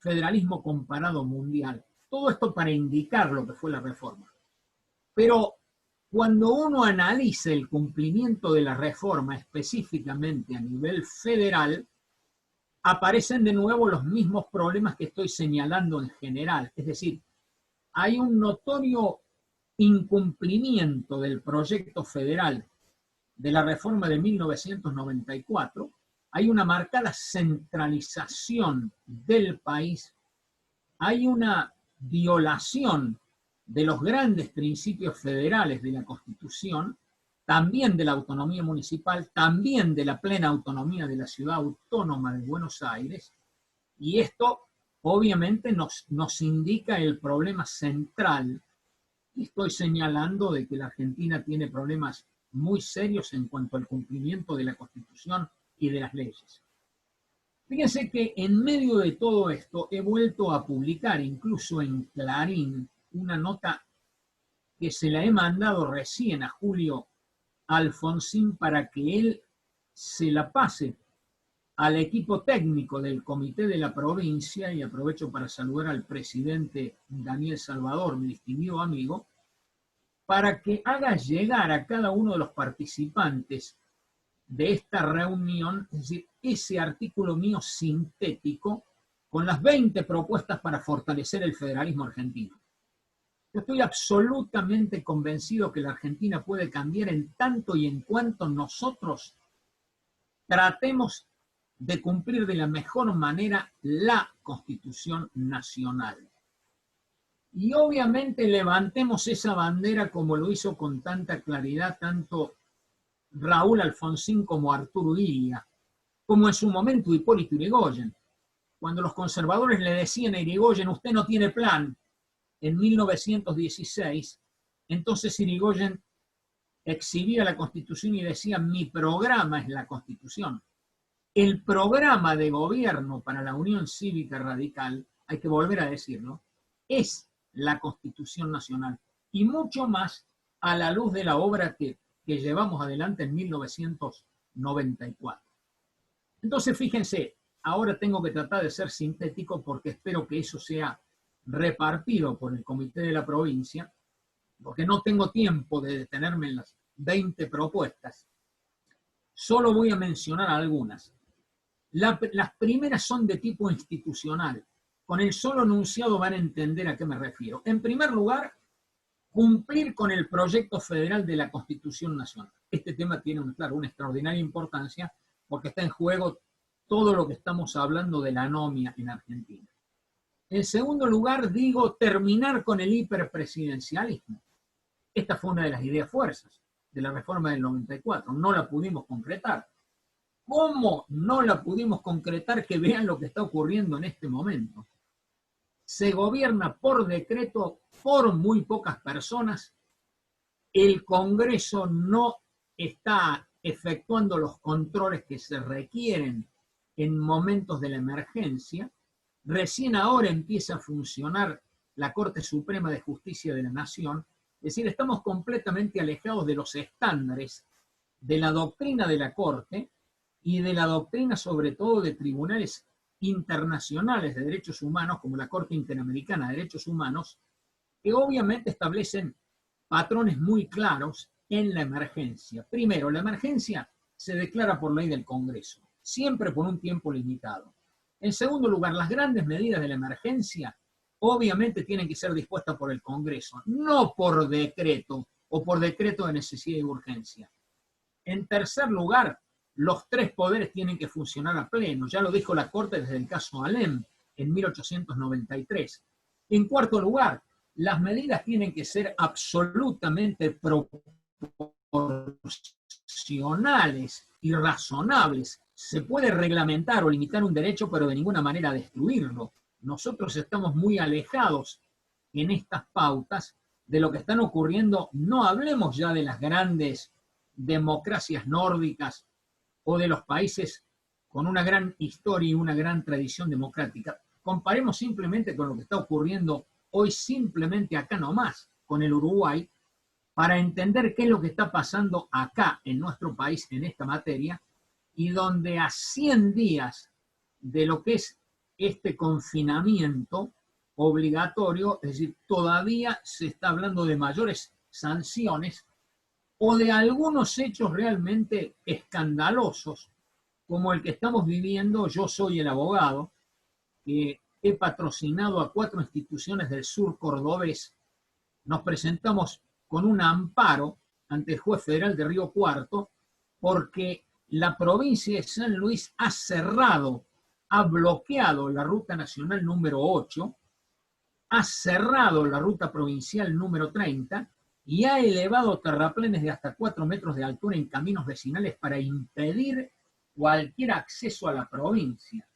federalismo comparado mundial. Todo esto para indicar lo que fue la reforma. Pero cuando uno analiza el cumplimiento de la reforma específicamente a nivel federal, aparecen de nuevo los mismos problemas que estoy señalando en general. Es decir, hay un notorio incumplimiento del proyecto federal de la reforma de 1994, hay una marcada centralización del país, hay una violación de los grandes principios federales de la Constitución, también de la autonomía municipal, también de la plena autonomía de la ciudad autónoma de Buenos Aires, y esto obviamente nos indica el problema central. Estoy señalando de que la Argentina tiene problemas muy serios en cuanto al cumplimiento de la Constitución y de las leyes. Fíjense que en medio de todo esto he vuelto a publicar, incluso en Clarín, una nota que se la he mandado recién a Julio Alfonsín para que él se la pase al equipo técnico del Comité de la Provincia, y aprovecho para saludar al presidente Daniel Salvador, mi distinguido amigo, para que haga llegar a cada uno de los participantes de esta reunión, es decir, ese artículo mío sintético con las 20 propuestas para fortalecer el federalismo argentino. Yo estoy absolutamente convencido que la Argentina puede cambiar en tanto y en cuanto nosotros tratemos de cumplir de la mejor manera la Constitución Nacional. Y obviamente levantemos esa bandera como lo hizo con tanta claridad tanto Raúl Alfonsín como Arturo Illia, como en su momento Hipólito Yrigoyen. Cuando los conservadores le decían a Yrigoyen, usted no tiene plan, en 1916, entonces Yrigoyen exhibía la Constitución y decía, mi programa es la Constitución. El programa de gobierno para la Unión Cívica Radical, hay que volver a decirlo, es la Constitución Nacional, y mucho más a la luz de la obra que llevamos adelante en 1994. Entonces, fíjense, ahora tengo que tratar de ser sintético porque espero que eso sea repartido por el Comité de la Provincia, porque no tengo tiempo de detenerme en las 20 propuestas. Solo voy a mencionar algunas. Las primeras son de tipo institucional. Con el solo enunciado van a entender a qué me refiero. En primer lugar, cumplir con el proyecto federal de la Constitución Nacional. Este tema tiene, claro, una extraordinaria importancia porque está en juego todo lo que estamos hablando de la anomia en Argentina. En segundo lugar, digo, terminar con el hiperpresidencialismo. Esta fue una de las ideas fuerzas de la reforma del 94. No la pudimos concretar. ¿Cómo no la pudimos concretar? Que vean lo que está ocurriendo en este momento. Se gobierna por decreto por muy pocas personas. El Congreso no está efectuando los controles que se requieren en momentos de la emergencia. Recién ahora empieza a funcionar la Corte Suprema de Justicia de la Nación. Es decir, estamos completamente alejados de los estándares de la doctrina de la Corte y de la doctrina sobre todo de tribunales internacionales de derechos humanos, como la Corte Interamericana de Derechos Humanos, que obviamente establecen patrones muy claros en la emergencia. Primero, la emergencia se declara por ley del Congreso, siempre por un tiempo limitado. En segundo lugar, las grandes medidas de la emergencia obviamente tienen que ser dispuestas por el Congreso, no por decreto o por decreto de necesidad y urgencia. En tercer lugar, los tres poderes tienen que funcionar a pleno. Ya lo dijo la Corte desde el caso Alem en 1893. En cuarto lugar, las medidas tienen que ser absolutamente proporcionales y razonables. Se puede reglamentar o limitar un derecho, pero de ninguna manera destruirlo. Nosotros estamos muy alejados en estas pautas de lo que están ocurriendo. No hablemos ya de las grandes democracias nórdicas o de los países con una gran historia y una gran tradición democrática. Comparemos simplemente con lo que está ocurriendo hoy simplemente acá nomás, con el Uruguay, para entender qué es lo que está pasando acá en nuestro país en esta materia, y donde a 100 días de lo que es este confinamiento obligatorio, es decir, todavía se está hablando de mayores sanciones o de algunos hechos realmente escandalosos, como el que estamos viviendo. Yo soy el abogado que he patrocinado a 4 instituciones del sur cordobés. Nos presentamos con un amparo ante el juez federal de Río Cuarto porque la provincia de San Luis ha cerrado, ha bloqueado la ruta nacional número 8, ha cerrado la ruta provincial número 30 y ha elevado terraplenes de hasta 4 metros de altura en caminos vecinales para impedir cualquier acceso a la provincia.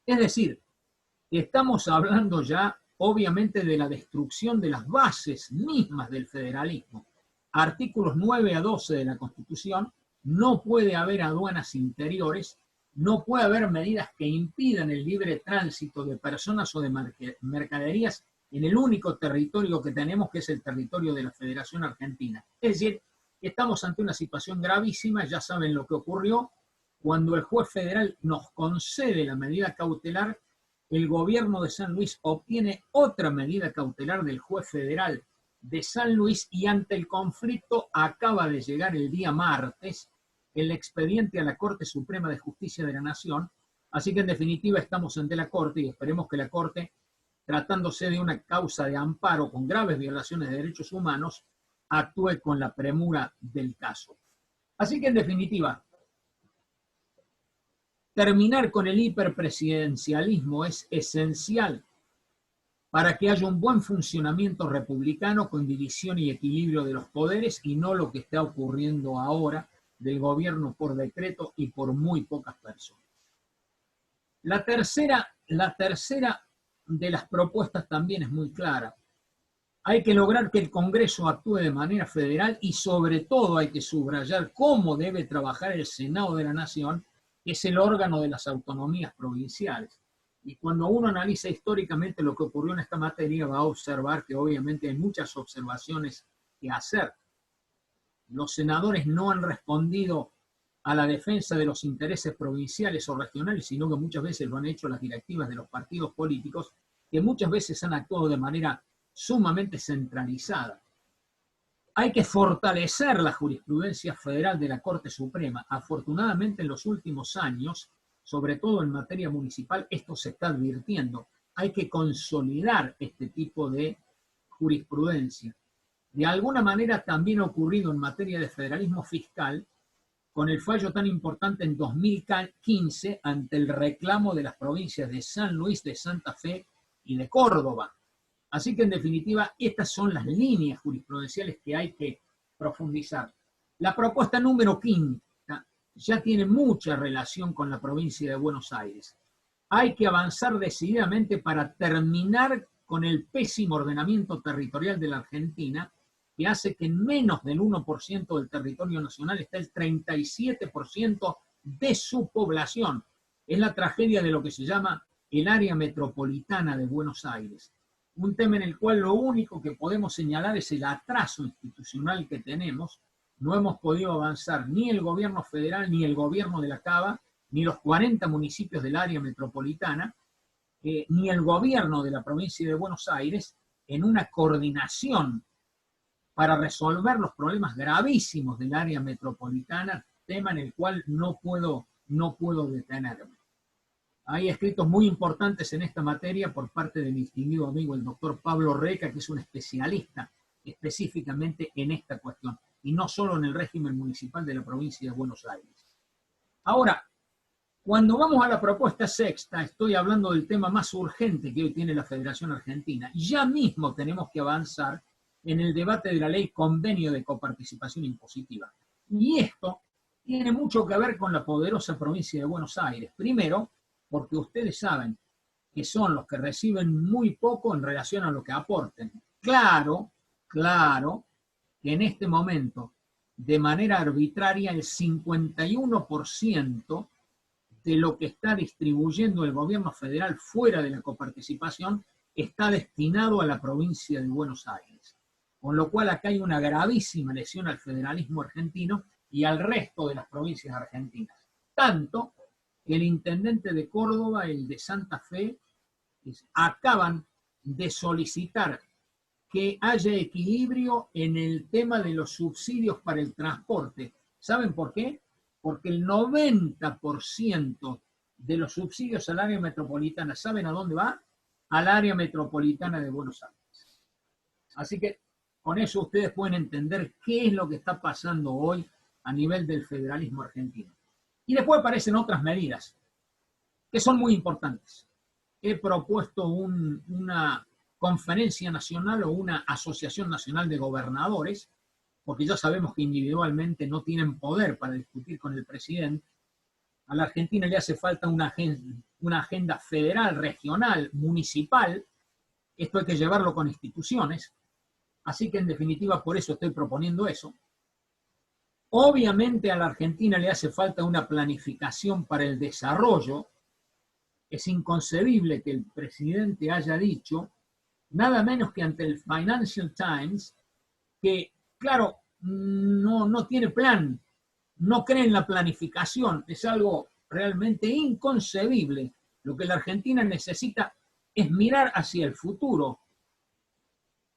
Es decir, estamos hablando ya obviamente de la destrucción de las bases mismas del federalismo. Artículos 9 a 12 de la Constitución: no puede haber aduanas interiores, no puede haber medidas que impidan el libre tránsito de personas o de mercaderías en el único territorio que tenemos, que es el territorio de la Federación Argentina. Es decir, estamos ante una situación gravísima. Ya saben lo que ocurrió cuando el juez federal nos concede la medida cautelar. El gobierno de San Luis obtiene otra medida cautelar del juez federal de San Luis y ante el conflicto acaba de llegar el día martes el expediente a la Corte Suprema de Justicia de la Nación. Así que en definitiva estamos ante la Corte y esperemos que la Corte, tratándose de una causa de amparo con graves violaciones de derechos humanos, actúe con la premura del caso. Así que en definitiva, terminar con el hiperpresidencialismo es esencial para que haya un buen funcionamiento republicano con división y equilibrio de los poderes, y no lo que está ocurriendo ahora del gobierno por decreto y por muy pocas personas. La tercera de las propuestas también es muy clara. Hay que lograr que el Congreso actúe de manera federal y sobre todo hay que subrayar cómo debe trabajar el Senado de la Nación, que es el órgano de las autonomías provinciales. Y cuando uno analiza históricamente lo que ocurrió en esta materia, va a observar que obviamente hay muchas observaciones que hacer. Los senadores no han respondido a la defensa de los intereses provinciales o regionales, sino que muchas veces lo han hecho las directivas de los partidos políticos, que muchas veces han actuado de manera sumamente centralizada. Hay que fortalecer la jurisprudencia federal de la Corte Suprema. Afortunadamente en los últimos años, sobre todo en materia municipal, esto se está advirtiendo. Hay que consolidar este tipo de jurisprudencia. de alguna manera también ha ocurrido en materia de federalismo fiscal, con el fallo tan importante en 2015 ante el reclamo de las provincias de San Luis, de Santa Fe y de Córdoba. Así que, en definitiva, estas son las líneas jurisprudenciales que hay que profundizar. La propuesta número 5 ya tiene mucha relación con la provincia de Buenos Aires. Hay que avanzar decididamente para terminar con el pésimo ordenamiento territorial de la Argentina, que hace que en menos del 1% del territorio nacional está el 37% de su población. Es la tragedia de lo que se llama el área metropolitana de Buenos Aires. Un tema en el cual lo único que podemos señalar es el atraso institucional que tenemos. No hemos podido avanzar ni el gobierno federal, ni el gobierno de la Cava, ni los 40 municipios del área metropolitana, ni el gobierno de la provincia de Buenos Aires en una coordinación para resolver los problemas gravísimos del área metropolitana, tema en el cual no puedo detenerme. Hay escritos muy importantes en esta materia por parte de mi distinguido amigo el doctor Pablo Reca, que es un especialista específicamente en esta cuestión, y no solo en el régimen municipal de la provincia de Buenos Aires. Ahora, cuando vamos a la propuesta sexta, estoy hablando del tema más urgente que hoy tiene la Federación Argentina. Ya mismo tenemos que avanzar en el debate de la ley convenio de coparticipación impositiva. Y esto tiene mucho que ver con la poderosa provincia de Buenos Aires. Primero, porque ustedes saben que son los que reciben muy poco en relación a lo que aporten. Claro que en este momento, de manera arbitraria, el 51% de lo que está distribuyendo el gobierno federal fuera de la coparticipación está destinado a la provincia de Buenos Aires. Con lo cual acá hay una gravísima lesión al federalismo argentino y al resto de las provincias argentinas. Tanto que el intendente de Córdoba y el de Santa Fe acaban de solicitar que haya equilibrio en el tema de los subsidios para el transporte. ¿Saben por qué? Porque el 90% de los subsidios al área metropolitana, ¿saben a dónde va? Al área metropolitana de Buenos Aires. Así que con eso ustedes pueden entender qué es lo que está pasando hoy a nivel del federalismo argentino. Y después aparecen otras medidas que son muy importantes. He propuesto una conferencia nacional o una asociación nacional de gobernadores, porque ya sabemos que individualmente no tienen poder para discutir con el presidente. A la Argentina le hace falta una agenda federal, regional, municipal. Esto hay que llevarlo con instituciones. Así que en definitiva por eso estoy proponiendo eso. Obviamente a la Argentina le hace falta una planificación para el desarrollo. Es inconcebible que el presidente haya dicho, nada menos que ante el Financial Times, que, claro, no tiene plan, no cree en la planificación. Es algo realmente inconcebible. Lo que la Argentina necesita es mirar hacia el futuro.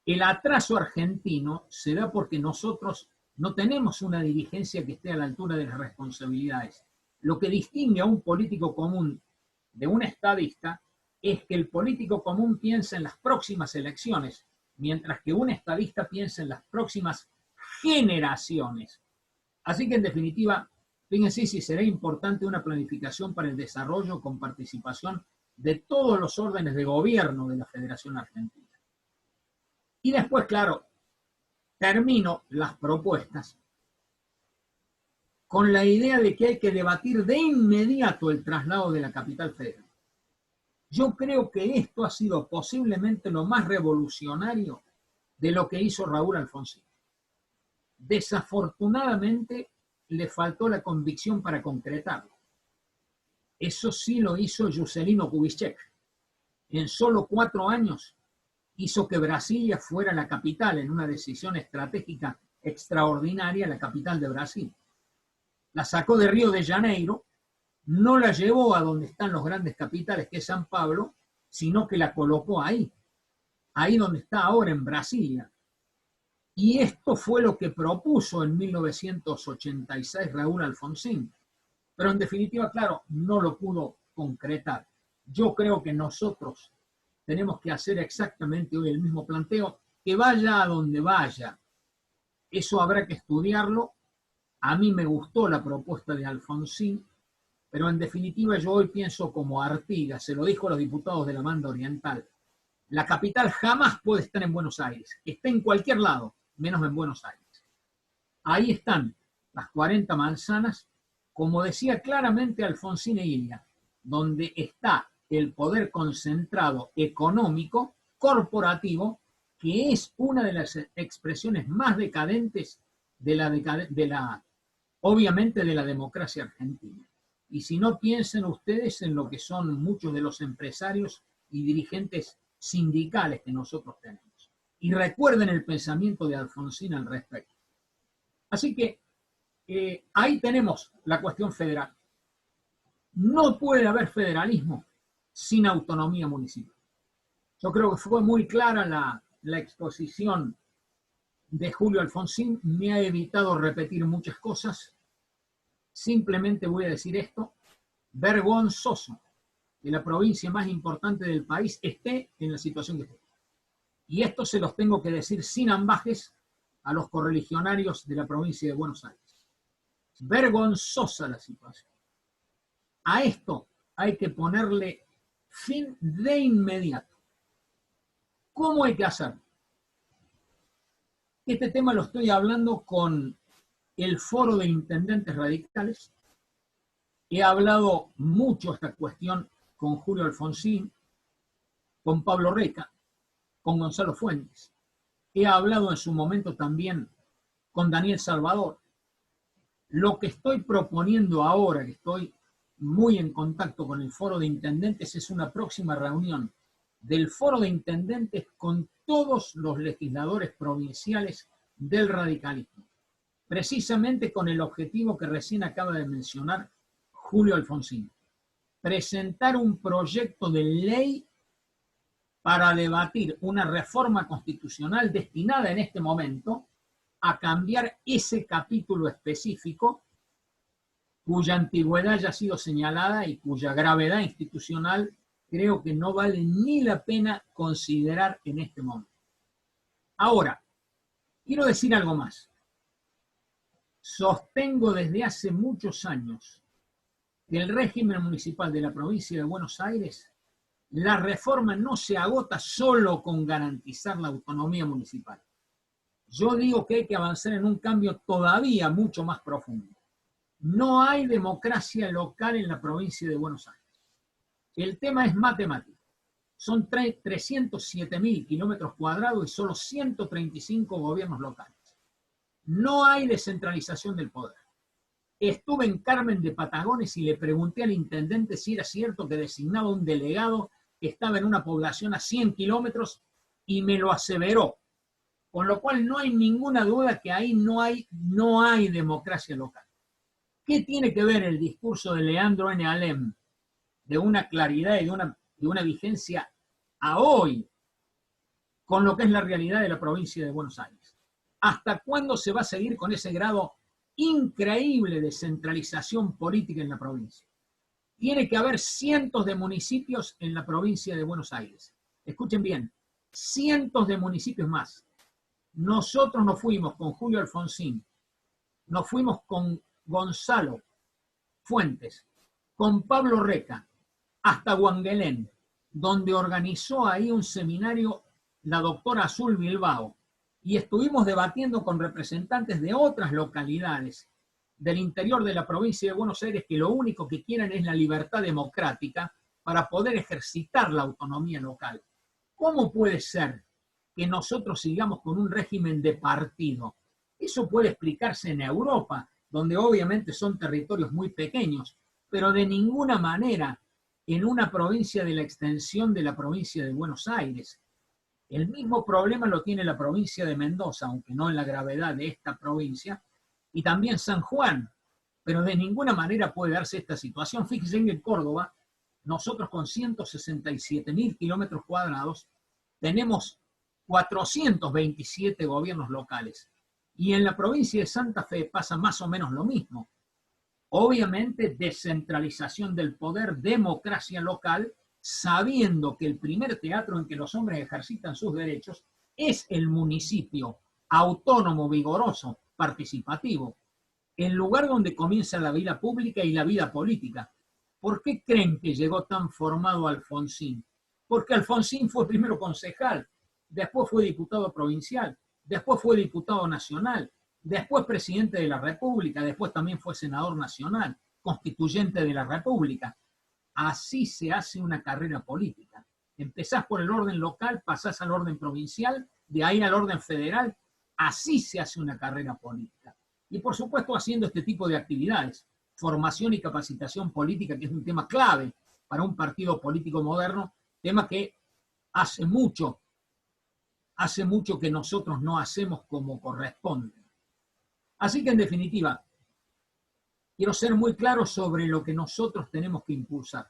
El atraso argentino se da porque nosotros no tenemos una dirigencia que esté a la altura de las responsabilidades. Lo que distingue a un político común de un estadista es que el político común piensa en las próximas elecciones, mientras que un estadista piensa en las próximas generaciones. Así que en definitiva, fíjense si será importante una planificación para el desarrollo con participación de todos los órdenes de gobierno de la Federación Argentina. Y después, claro, termino las propuestas con la idea de que hay que debatir de inmediato el traslado de la capital federal. Yo creo que esto ha sido posiblemente lo más revolucionario de lo que hizo Raúl Alfonsín. Desafortunadamente le faltó la convicción para concretarlo. Eso sí lo hizo Juscelino Kubitschek. En solo 4 años hizo que Brasilia fuera la capital, en una decisión estratégica extraordinaria, la capital de Brasil. La sacó de Río de Janeiro, no la llevó a donde están los grandes capitales, que es San Pablo, sino que la colocó ahí donde está ahora, en Brasilia. Y esto fue lo que propuso en 1986 Raúl Alfonsín. Pero en definitiva, claro, no lo pudo concretar. Yo creo que nosotros tenemos que hacer exactamente hoy el mismo planteo, que vaya a donde vaya, Eso habrá que estudiarlo. A mí me gustó la propuesta de Alfonsín, pero en definitiva yo hoy pienso como Artigas, se lo dijo a los diputados de la Banda Oriental. La capital jamás puede estar en Buenos Aires, está en cualquier lado, menos en Buenos Aires. Ahí están las 40 manzanas, como decía claramente Alfonsín Eguía, donde está el poder concentrado económico, corporativo, que es una de las expresiones más decadentes obviamente de la democracia argentina. Y si no, piensen ustedes en lo que son muchos de los empresarios y dirigentes sindicales que nosotros tenemos. Y recuerden el pensamiento de Alfonsín al respecto. Así que ahí tenemos la cuestión federal. No puede haber federalismo sin autonomía municipal. Yo creo que fue muy clara la exposición de Julio Alfonsín, me ha evitado repetir muchas cosas. Simplemente voy a decir esto: vergonzoso que la provincia más importante del país esté en la situación que esté. Y esto se los tengo que decir sin ambajes a los correligionarios de la provincia de Buenos Aires. Vergonzosa la situación. A esto hay que ponerle fin de inmediato. ¿Cómo hay que hacerlo? Este tema lo estoy hablando con el Foro de Intendentes Radicales. He hablado mucho esta cuestión con Julio Alfonsín, con Pablo Reca, con Gonzalo Fuentes. He hablado en su momento también con Daniel Salvador. Lo que estoy proponiendo ahora, que estoy muy en contacto con el Foro de Intendentes, es una próxima reunión del Foro de Intendentes con todos los legisladores provinciales del radicalismo, precisamente con el objetivo que recién acaba de mencionar Julio Alfonsín: presentar un proyecto de ley para debatir una reforma constitucional destinada en este momento a cambiar ese capítulo específico cuya antigüedad ya ha sido señalada y cuya gravedad institucional creo que no vale ni la pena considerar en este momento. Ahora, quiero decir algo más. Sostengo desde hace muchos años que el régimen municipal de la provincia de Buenos Aires, la reforma no se agota solo con garantizar la autonomía municipal. Yo digo que hay que avanzar en un cambio todavía mucho más profundo. No hay democracia local en la provincia de Buenos Aires. El tema es matemático. Son 307.000 kilómetros cuadrados y solo 135 gobiernos locales. No hay descentralización del poder. Estuve en Carmen de Patagones y le pregunté al intendente si era cierto que designaba un delegado que estaba en una población a 100 kilómetros y me lo aseveró. Con lo cual no hay ninguna duda que ahí no hay democracia local. ¿Qué tiene que ver el discurso de Leandro N. Alem, de una claridad y de una vigencia a hoy, con lo que es la realidad de la provincia de Buenos Aires? ¿Hasta cuándo se va a seguir con ese grado increíble de centralización política en la provincia? Tiene que haber cientos de municipios en la provincia de Buenos Aires. Escuchen bien, cientos de municipios más. Nosotros nos fuimos con Julio Alfonsín, nos fuimos con Gonzalo Fuentes, con Pablo Reca, hasta Huanguelén, donde organizó ahí un seminario la doctora Azul Bilbao, y estuvimos debatiendo con representantes de otras localidades del interior de la provincia de Buenos Aires que lo único que quieren es la libertad democrática para poder ejercitar la autonomía local. ¿Cómo puede ser que nosotros sigamos con un régimen de partido? Eso puede explicarse en Europa, donde obviamente son territorios muy pequeños, pero de ninguna manera en una provincia de la extensión de la provincia de Buenos Aires. El mismo problema lo tiene la provincia de Mendoza, aunque no en la gravedad de esta provincia, y también San Juan, pero de ninguna manera puede darse esta situación. Fíjense en Córdoba, nosotros con 167.000 kilómetros cuadrados tenemos 427 gobiernos locales, y en la provincia de Santa Fe pasa más o menos lo mismo. Obviamente, descentralización del poder, democracia local, sabiendo que el primer teatro en que los hombres ejercitan sus derechos es el municipio, autónomo, vigoroso, participativo, el lugar donde comienza la vida pública y la vida política. ¿Por qué creen que llegó tan formado Alfonsín? Porque Alfonsín fue primero concejal, después fue diputado provincial, después fue diputado nacional, después presidente de la República, después también fue senador nacional, constituyente de la República. Así se hace una carrera política. Empezás por el orden local, pasás al orden provincial, de ahí al orden federal. Así se hace una carrera política. Y por supuesto haciendo este tipo de actividades, formación y capacitación política, que es un tema clave para un partido político moderno, tema que hace mucho que nosotros no hacemos como corresponde. Así que en definitiva, quiero ser muy claro sobre lo que nosotros tenemos que impulsar.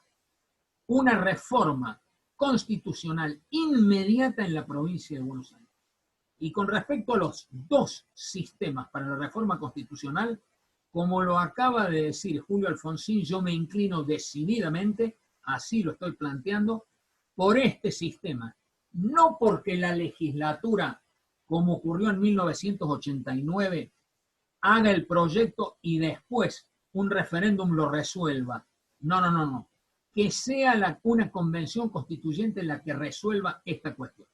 Una reforma constitucional inmediata en la provincia de Buenos Aires. Y con respecto a los dos sistemas para la reforma constitucional, como lo acaba de decir Julio Alfonsín, yo me inclino decididamente, así lo estoy planteando, por este sistema. No porque la legislatura, como ocurrió en 1989, haga el proyecto y después un referéndum lo resuelva. No. Que sea una convención constituyente la que resuelva esta cuestión.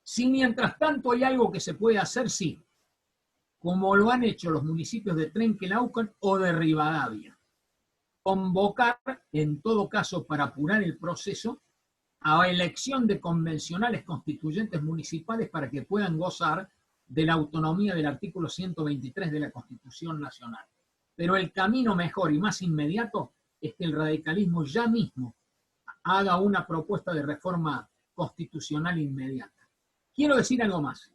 Si mientras tanto hay algo que se puede hacer, sí, como lo han hecho los municipios de Trenquelauquen o de Rivadavia. Convocar, en todo caso, para apurar el proceso, a elección de convencionales constituyentes municipales para que puedan gozar de la autonomía del artículo 123 de la Constitución Nacional. Pero el camino mejor y más inmediato es que el radicalismo ya mismo haga una propuesta de reforma constitucional inmediata. Quiero decir algo más.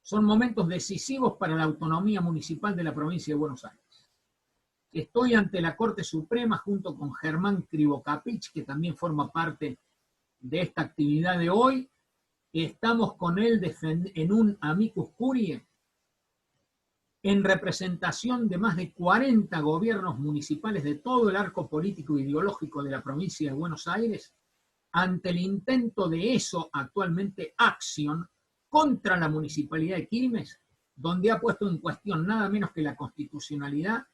Son momentos decisivos para la autonomía municipal de la provincia de Buenos Aires. Estoy ante la Corte Suprema junto con Germán Crivocapich, que también forma parte de esta actividad de hoy. Estamos con él en un amicus curiae en representación de más de 40 gobiernos municipales de todo el arco político e ideológico de la provincia de Buenos Aires, ante el intento de eso actualmente Acción contra la Municipalidad de Quilmes, donde ha puesto en cuestión nada menos que la constitucionalidad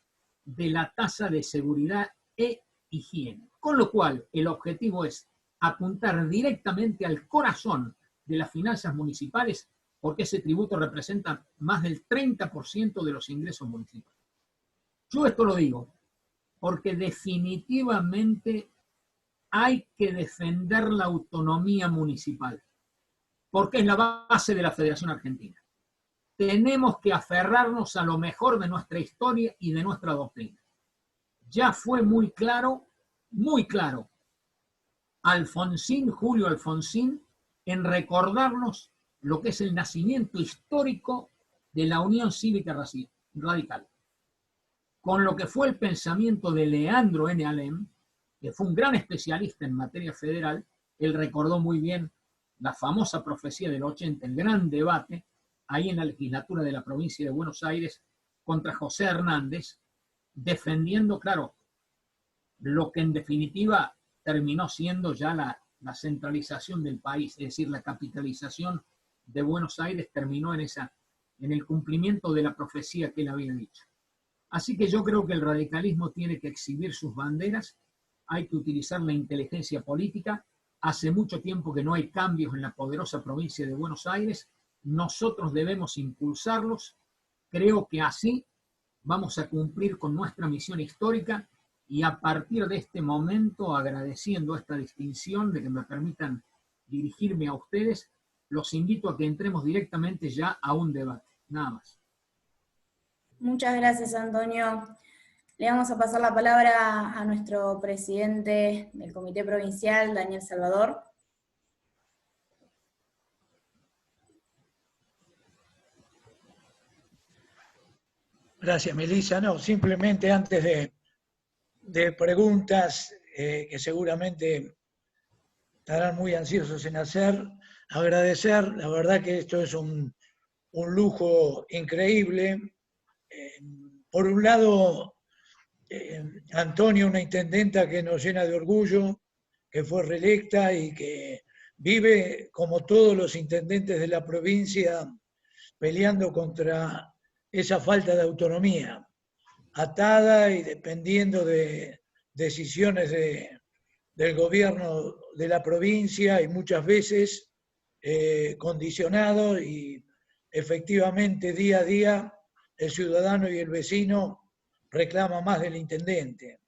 de la tasa de seguridad e higiene. Con lo cual, el objetivo es apuntar directamente al corazón de las finanzas municipales, porque ese tributo representa más del 30% de los ingresos municipales. Yo esto lo digo porque definitivamente hay que defender la autonomía municipal, porque es la base de la Federación Argentina. Tenemos que aferrarnos a lo mejor de nuestra historia y de nuestra doctrina. Ya fue muy claro, Julio Alfonsín, en recordarnos lo que es el nacimiento histórico de la Unión Cívica Radical, con lo que fue el pensamiento de Leandro N. Alem, que fue un gran especialista en materia federal. Él recordó muy bien la famosa profecía del 80, el gran debate, ahí en la legislatura de la provincia de Buenos Aires, contra José Hernández, defendiendo, claro, lo que en definitiva terminó siendo ya la centralización del país, es decir, la capitalización de Buenos Aires terminó en el cumplimiento de la profecía que él había dicho. Así que yo creo que el radicalismo tiene que exhibir sus banderas, hay que utilizar la inteligencia política. Hace mucho tiempo que no hay cambios en la poderosa provincia de Buenos Aires, nosotros debemos impulsarlos. Creo que así vamos a cumplir con nuestra misión histórica y a partir de este momento, agradeciendo esta distinción de que me permitan dirigirme a ustedes, los invito a que entremos directamente ya a un debate. Nada más. Muchas gracias, Antonio. Le vamos a pasar la palabra a nuestro presidente del Comité Provincial, Daniel Salvador. Gracias, Melissa. No, simplemente antes de preguntas que seguramente estarán muy ansiosos en hacer, agradecer, la verdad que esto es un lujo increíble. Por un lado, Antonio, una intendenta que nos llena de orgullo, que fue reelecta y que vive, como todos los intendentes de la provincia, peleando contra esa falta de autonomía, atada y dependiendo de decisiones del gobierno de la provincia y muchas veces condicionado, y efectivamente día a día el ciudadano y el vecino reclama más del intendente,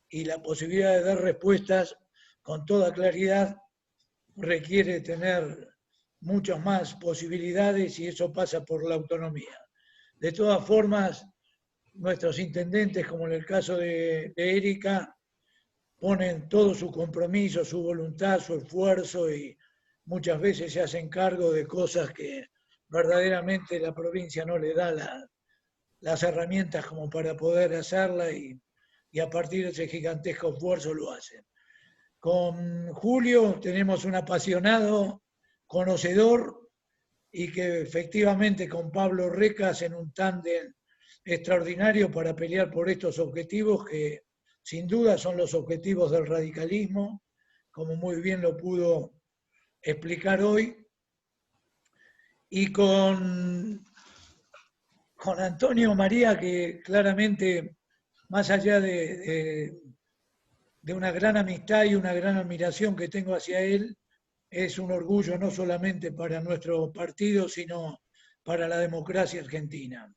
y la posibilidad de dar respuestas con toda claridad requiere tener muchas más posibilidades, y eso pasa por la autonomía. De todas formas, nuestros intendentes, como en el caso de Erika, ponen todo su compromiso, su voluntad, su esfuerzo, y muchas veces se hacen cargo de cosas que verdaderamente la provincia no le da las herramientas como para poder hacerla, y a partir de ese gigantesco esfuerzo lo hacen. Con Julio tenemos un apasionado conocedor, y que efectivamente con Pablo Reca hacen un tándem extraordinario para pelear por estos objetivos que sin duda son los objetivos del radicalismo, como muy bien lo pudo explicar hoy. Y con Antonio María, que claramente, más allá de una gran amistad y una gran admiración que tengo hacia él, es un orgullo no solamente para nuestro partido, sino para la democracia argentina.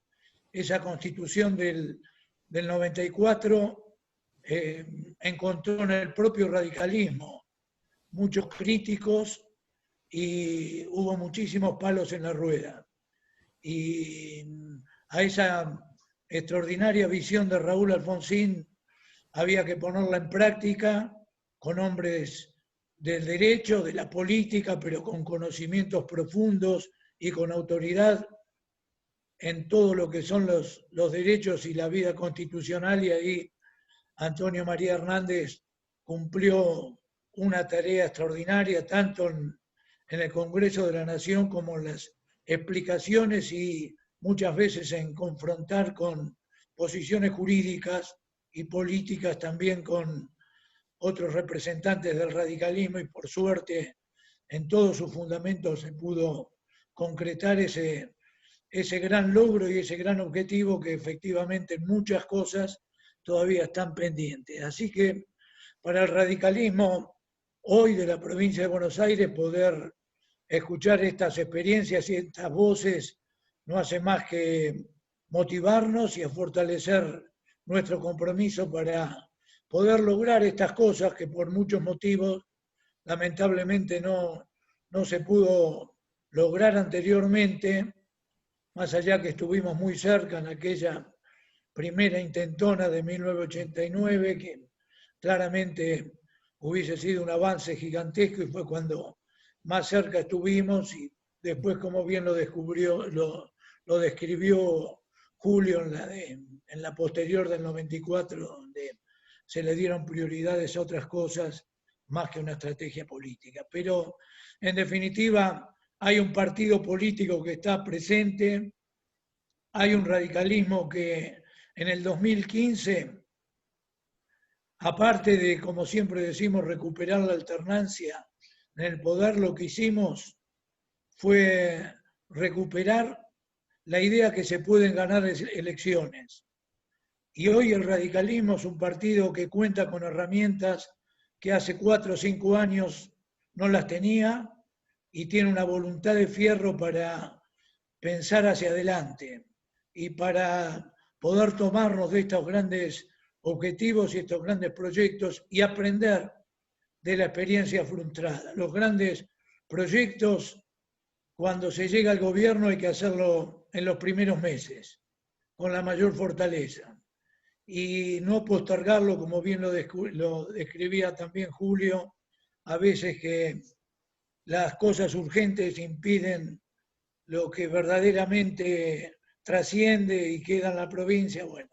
Esa constitución del 94 encontró en el propio radicalismo muchos críticos y hubo muchísimos palos en la rueda. Y a esa extraordinaria visión de Raúl Alfonsín había que ponerla en práctica con hombres del derecho, de la política, pero con conocimientos profundos y con autoridad en todo lo que son los derechos y la vida constitucional, y ahí Antonio María Hernández cumplió una tarea extraordinaria, tanto en el Congreso de la Nación como en las explicaciones, y muchas veces en confrontar con posiciones jurídicas y políticas también con otros representantes del radicalismo, y por suerte en todos sus fundamentos se pudo concretar ese gran logro y ese gran objetivo, que efectivamente en muchas cosas todavía están pendientes. Así que para el radicalismo hoy de la provincia de Buenos Aires, poder escuchar estas experiencias y estas voces no hace más que motivarnos y a fortalecer nuestro compromiso para poder lograr estas cosas que por muchos motivos lamentablemente no se pudo lograr anteriormente, más allá que estuvimos muy cerca en aquella primera intentona de 1989, que claramente hubiese sido un avance gigantesco, y fue cuando más cerca estuvimos, y después, como bien lo describió Julio en la posterior del 94, donde se le dieron prioridades a otras cosas más que una estrategia política. Pero, en definitiva, hay un partido político que está presente, hay un radicalismo que en el 2015, aparte de, como siempre decimos, recuperar la alternancia en el poder, lo que hicimos fue recuperar la idea que se pueden ganar elecciones. Y hoy el radicalismo es un partido que cuenta con herramientas que hace 4 o 5 años no las tenía, y tiene una voluntad de fierro para pensar hacia adelante y para poder tomarnos de estos grandes objetivos y estos grandes proyectos y aprender de la experiencia frustrada. Los grandes proyectos, cuando se llega al gobierno, hay que hacerlo en los primeros meses, con la mayor fortaleza, y no postergarlo, como bien lo describía también Julio, a veces que las cosas urgentes impiden lo que verdaderamente trasciende y queda en la provincia. Bueno,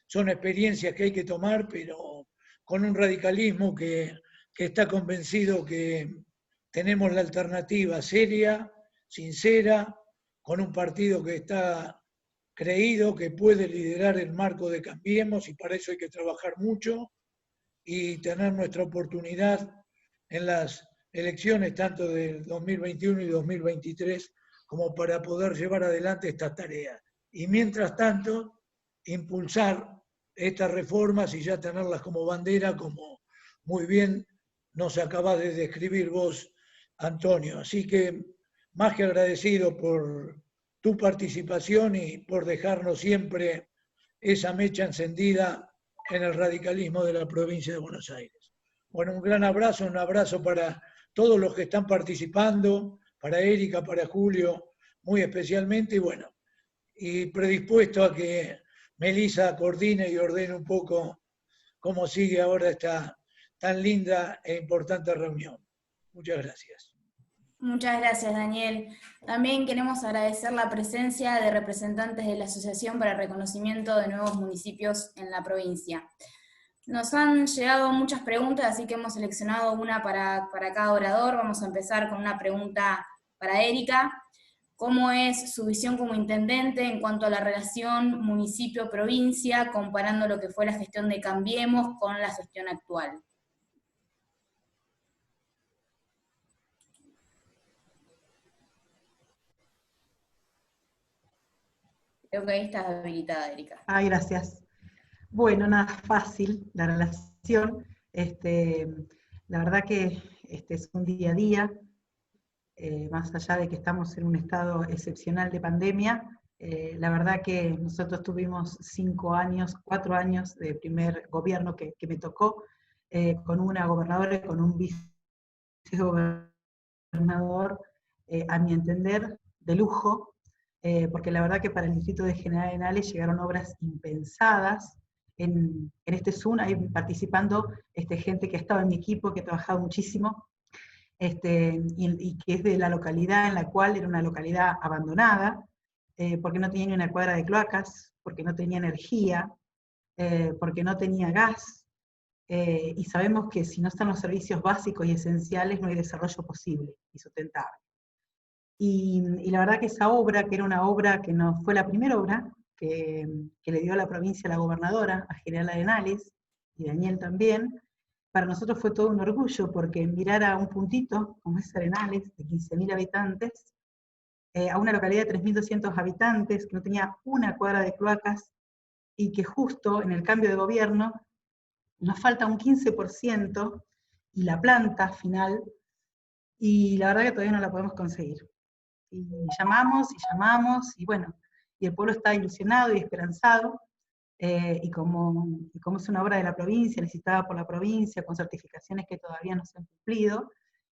son experiencias que hay que tomar, pero con un radicalismo que está convencido que tenemos la alternativa seria, sincera, con un partido que está creído que puede liderar el marco de Cambiemos, y para eso hay que trabajar mucho y tener nuestra oportunidad en las elecciones tanto del 2021 y 2023 como para poder llevar adelante estas tareas. Y mientras tanto, impulsar estas reformas y ya tenerlas como bandera, como muy bien nos acabas de describir vos, Antonio. Así que más que agradecido por tu participación y por dejarnos siempre esa mecha encendida en el radicalismo de la provincia de Buenos Aires. Bueno, un gran abrazo, un abrazo para todos los que están participando, para Erika, para Julio, muy especialmente, y bueno, y predispuesto a que Melissa coordine y ordene un poco cómo sigue ahora esta tan linda e importante reunión. Muchas gracias. Muchas gracias, Daniel. También queremos agradecer la presencia de representantes de la Asociación para el Reconocimiento de Nuevos Municipios en la provincia. Nos han llegado muchas preguntas, así que hemos seleccionado una para cada orador. Vamos a empezar con una pregunta para Erika. ¿Cómo es su visión como intendente en cuanto a la relación municipio-provincia, comparando lo que fue la gestión de Cambiemos con la gestión actual? Creo que ahí estás habilitada, Erika. Ay, gracias. Bueno, nada fácil la relación. La verdad que es un día a día, más allá de que estamos en un estado excepcional de pandemia. La verdad que nosotros tuvimos 4 años de primer gobierno que me tocó, con una gobernadora y con un vicegobernador, a mi entender, de lujo, porque la verdad que para el distrito de General Arenales llegaron obras impensadas. En este Zoom, ahí participando gente que ha estado en mi equipo, que ha trabajado muchísimo, y que es de la localidad en la cual era una localidad abandonada, porque no tenía ni una cuadra de cloacas, porque no tenía energía, porque no tenía gas, y sabemos que si no están los servicios básicos y esenciales no hay desarrollo posible y sustentable. Y la verdad que esa obra, que era una obra que no fue la primera obra que le dio a la provincia la gobernadora, a General Arenales, y Daniel también, para nosotros fue todo un orgullo, porque mirar a un puntito, como es Arenales, de 15.000 habitantes, a una localidad de 3.200 habitantes, que no tenía una cuadra de cloacas, y que justo en el cambio de gobierno nos falta un 15%, y la planta final, y la verdad que todavía no la podemos conseguir. Y llamamos, y bueno, y el pueblo está ilusionado y esperanzado, y como es una obra de la provincia, necesitada por la provincia, con certificaciones que todavía no se han cumplido,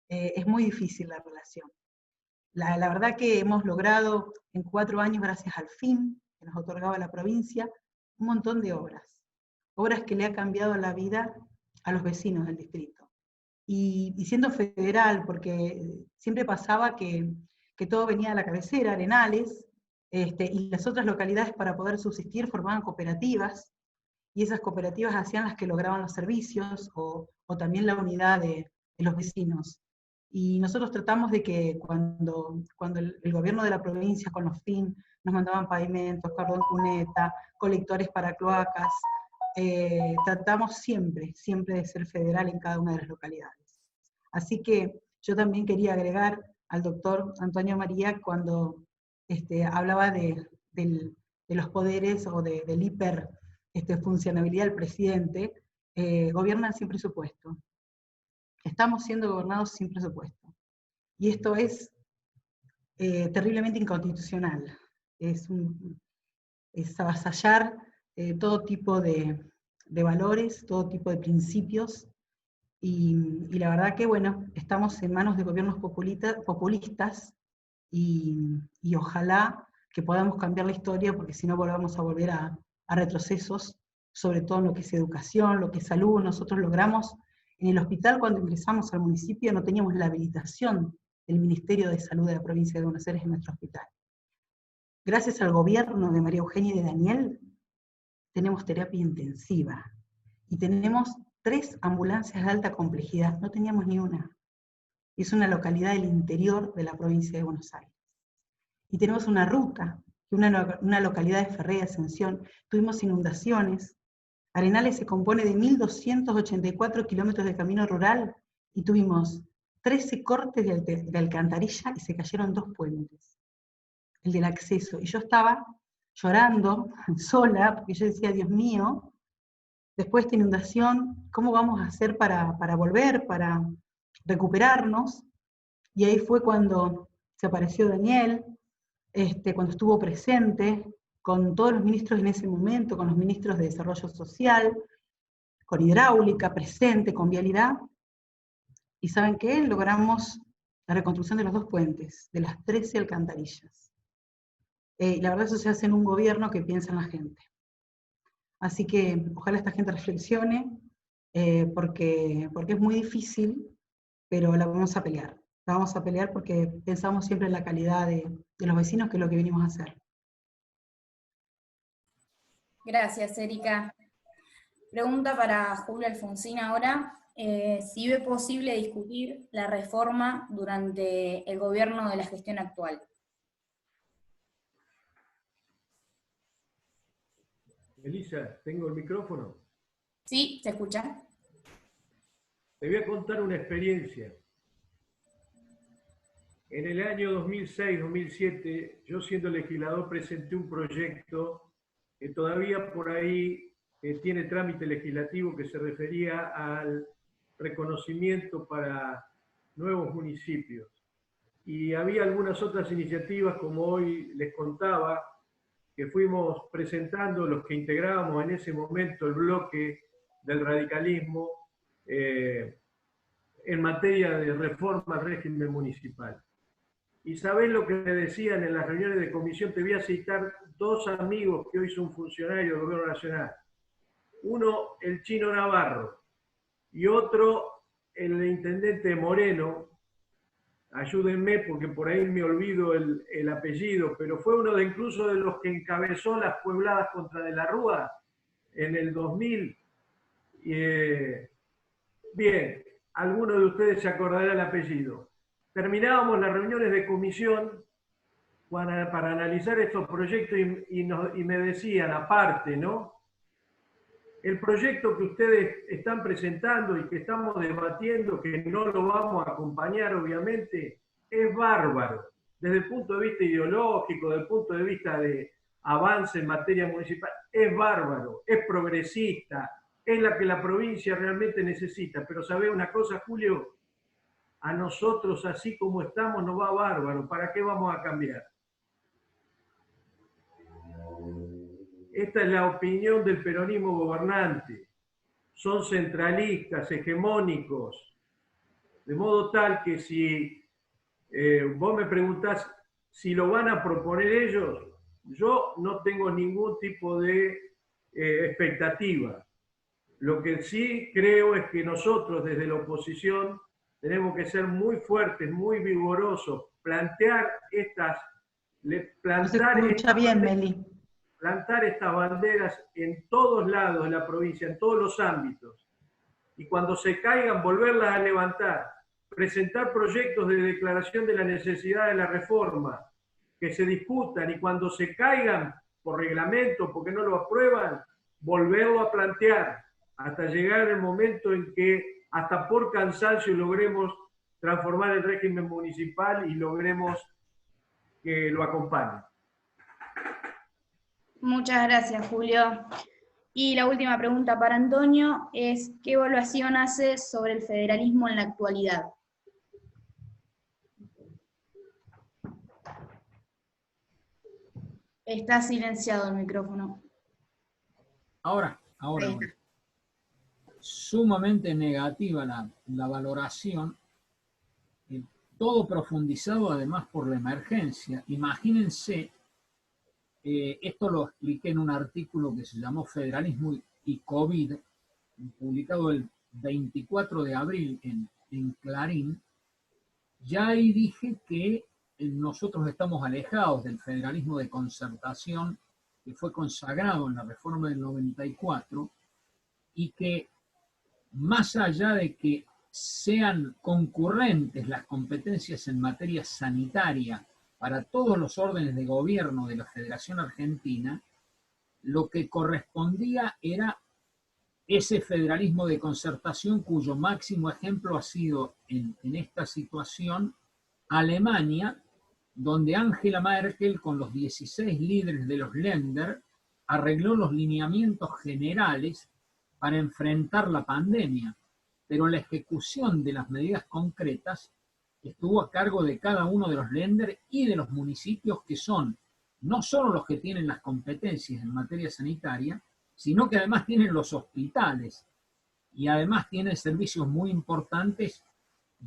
es muy difícil la relación. La verdad que hemos logrado en 4 años, gracias al FIM, que nos otorgaba la provincia, un montón de obras que le ha cambiado la vida a los vecinos del distrito. Y siendo federal, porque siempre pasaba que todo venía a la cabecera, Arenales, y las otras localidades para poder subsistir formaban cooperativas, y esas cooperativas hacían las que lograban los servicios, o también la unidad de los vecinos. Y nosotros tratamos de que cuando el gobierno de la provincia con los FIN nos mandaban pavimentos, cordón cuneta, colectores para cloacas, tratamos siempre de ser federal en cada una de las localidades. Así que yo también quería agregar al doctor Antonio María cuando hablaba de los poderes o del hiper funcionabilidad del presidente. Gobiernan sin presupuesto. Estamos siendo gobernados sin presupuesto. Y esto es terriblemente inconstitucional. Es avasallar todo tipo de valores, todo tipo de principios, y la verdad que, bueno, estamos en manos de gobiernos populistas, y ojalá que podamos cambiar la historia, porque si no volvamos a volver a retrocesos, sobre todo en lo que es educación, lo que es salud. Nosotros logramos, en el hospital cuando ingresamos al municipio, no teníamos la habilitación del Ministerio de Salud de la provincia de Buenos Aires en nuestro hospital. Gracias al gobierno de María Eugenia y de Daniel, tenemos terapia intensiva, y tenemos 3 ambulancias de alta complejidad, no teníamos ni una. Es una localidad del interior de la provincia de Buenos Aires. Y tenemos una ruta, una localidad de Ferré de Ascensión, tuvimos inundaciones. Arenales se compone de 1.284 kilómetros de camino rural, y tuvimos 13 cortes de alcantarilla, y se cayeron 2 puentes. el del acceso. Y yo estaba llorando sola, porque yo decía, Dios mío, después de esta inundación, ¿cómo vamos a hacer para volver, para recuperarnos? Y ahí fue cuando se apareció Daniel, cuando estuvo presente, con todos los ministros en ese momento, con los ministros de Desarrollo Social, con Hidráulica presente, con Vialidad, y ¿saben qué? Logramos la reconstrucción de los 2 puentes, de las 13 alcantarillas. La verdad eso se hace en un gobierno que piensa en la gente. Así que ojalá esta gente reflexione, porque es muy difícil, pero la vamos a pelear. La vamos a pelear porque pensamos siempre en la calidad de los vecinos, que es lo que venimos a hacer. Gracias, Erika. Pregunta para Julia Alfonsín ahora. Si ve posible discutir la reforma durante el gobierno de la gestión actual. Elisa, ¿tengo el micrófono? Sí, ¿se escucha? Te voy a contar una experiencia. En el año 2006-2007, yo siendo legislador presenté un proyecto que todavía por ahí tiene trámite legislativo, que se refería al reconocimiento para nuevos municipios. Y había algunas otras iniciativas, como hoy les contaba, que fuimos presentando los que integrábamos en ese momento el bloque del radicalismo en materia de reforma al régimen municipal. Y sabés lo que me decían en las reuniones de comisión. Te voy a citar 2 amigos que hoy son funcionarios del Gobierno Nacional. Uno, el Chino Navarro, y otro, el intendente Moreno. Ayúdenme porque por ahí me olvido el apellido, pero fue uno incluso de los que encabezó las puebladas contra De la Rúa en el 2000. Bien, alguno de ustedes se acordará el apellido. Terminábamos las reuniones de comisión para analizar estos proyectos y me decían, aparte, ¿no? El proyecto que ustedes están presentando y que estamos debatiendo, que no lo vamos a acompañar obviamente, es bárbaro. Desde el punto de vista ideológico, desde el punto de vista de avance en materia municipal, es bárbaro, es progresista, es la que la provincia realmente necesita. Pero ¿sabe una cosa, Julio? A nosotros, así como estamos, nos va bárbaro. ¿Para qué vamos a cambiar? Esta es la opinión del peronismo gobernante. Son centralistas, hegemónicos, de modo tal que si vos me preguntás si lo van a proponer ellos, yo no tengo ningún tipo de expectativa. Lo que sí creo es que nosotros desde la oposición tenemos que ser muy fuertes, muy vigorosos, plantar estas banderas en todos lados de la provincia, en todos los ámbitos. Y cuando se caigan, volverlas a levantar, presentar proyectos de declaración de la necesidad de la reforma, que se discutan, y cuando se caigan por reglamento, porque no lo aprueban, volverlo a plantear, hasta llegar el momento en que, hasta por cansancio, logremos transformar el régimen municipal y logremos que lo acompañe. Muchas gracias, Julio. Y la última pregunta para Antonio es, ¿qué evaluación hace sobre el federalismo en la actualidad? Está silenciado el micrófono. Ahora. Sumamente negativa la valoración, todo profundizado además por la emergencia. Imagínense, esto lo expliqué en un artículo que se llamó Federalismo y COVID, publicado el 24 de abril en Clarín. Ya ahí dije que nosotros estamos alejados del federalismo de concertación que fue consagrado en la reforma del 94, y que más allá de que sean concurrentes las competencias en materia sanitaria para todos los órdenes de gobierno de la Federación Argentina, lo que correspondía era ese federalismo de concertación cuyo máximo ejemplo ha sido en esta situación Alemania, donde Angela Merkel, con los 16 líderes de los Länder, arregló los lineamientos generales para enfrentar la pandemia, pero la ejecución de las medidas concretas estuvo a cargo de cada uno de los Länder y de los municipios, que son no solo los que tienen las competencias en materia sanitaria, sino que además tienen los hospitales y además tienen servicios muy importantes,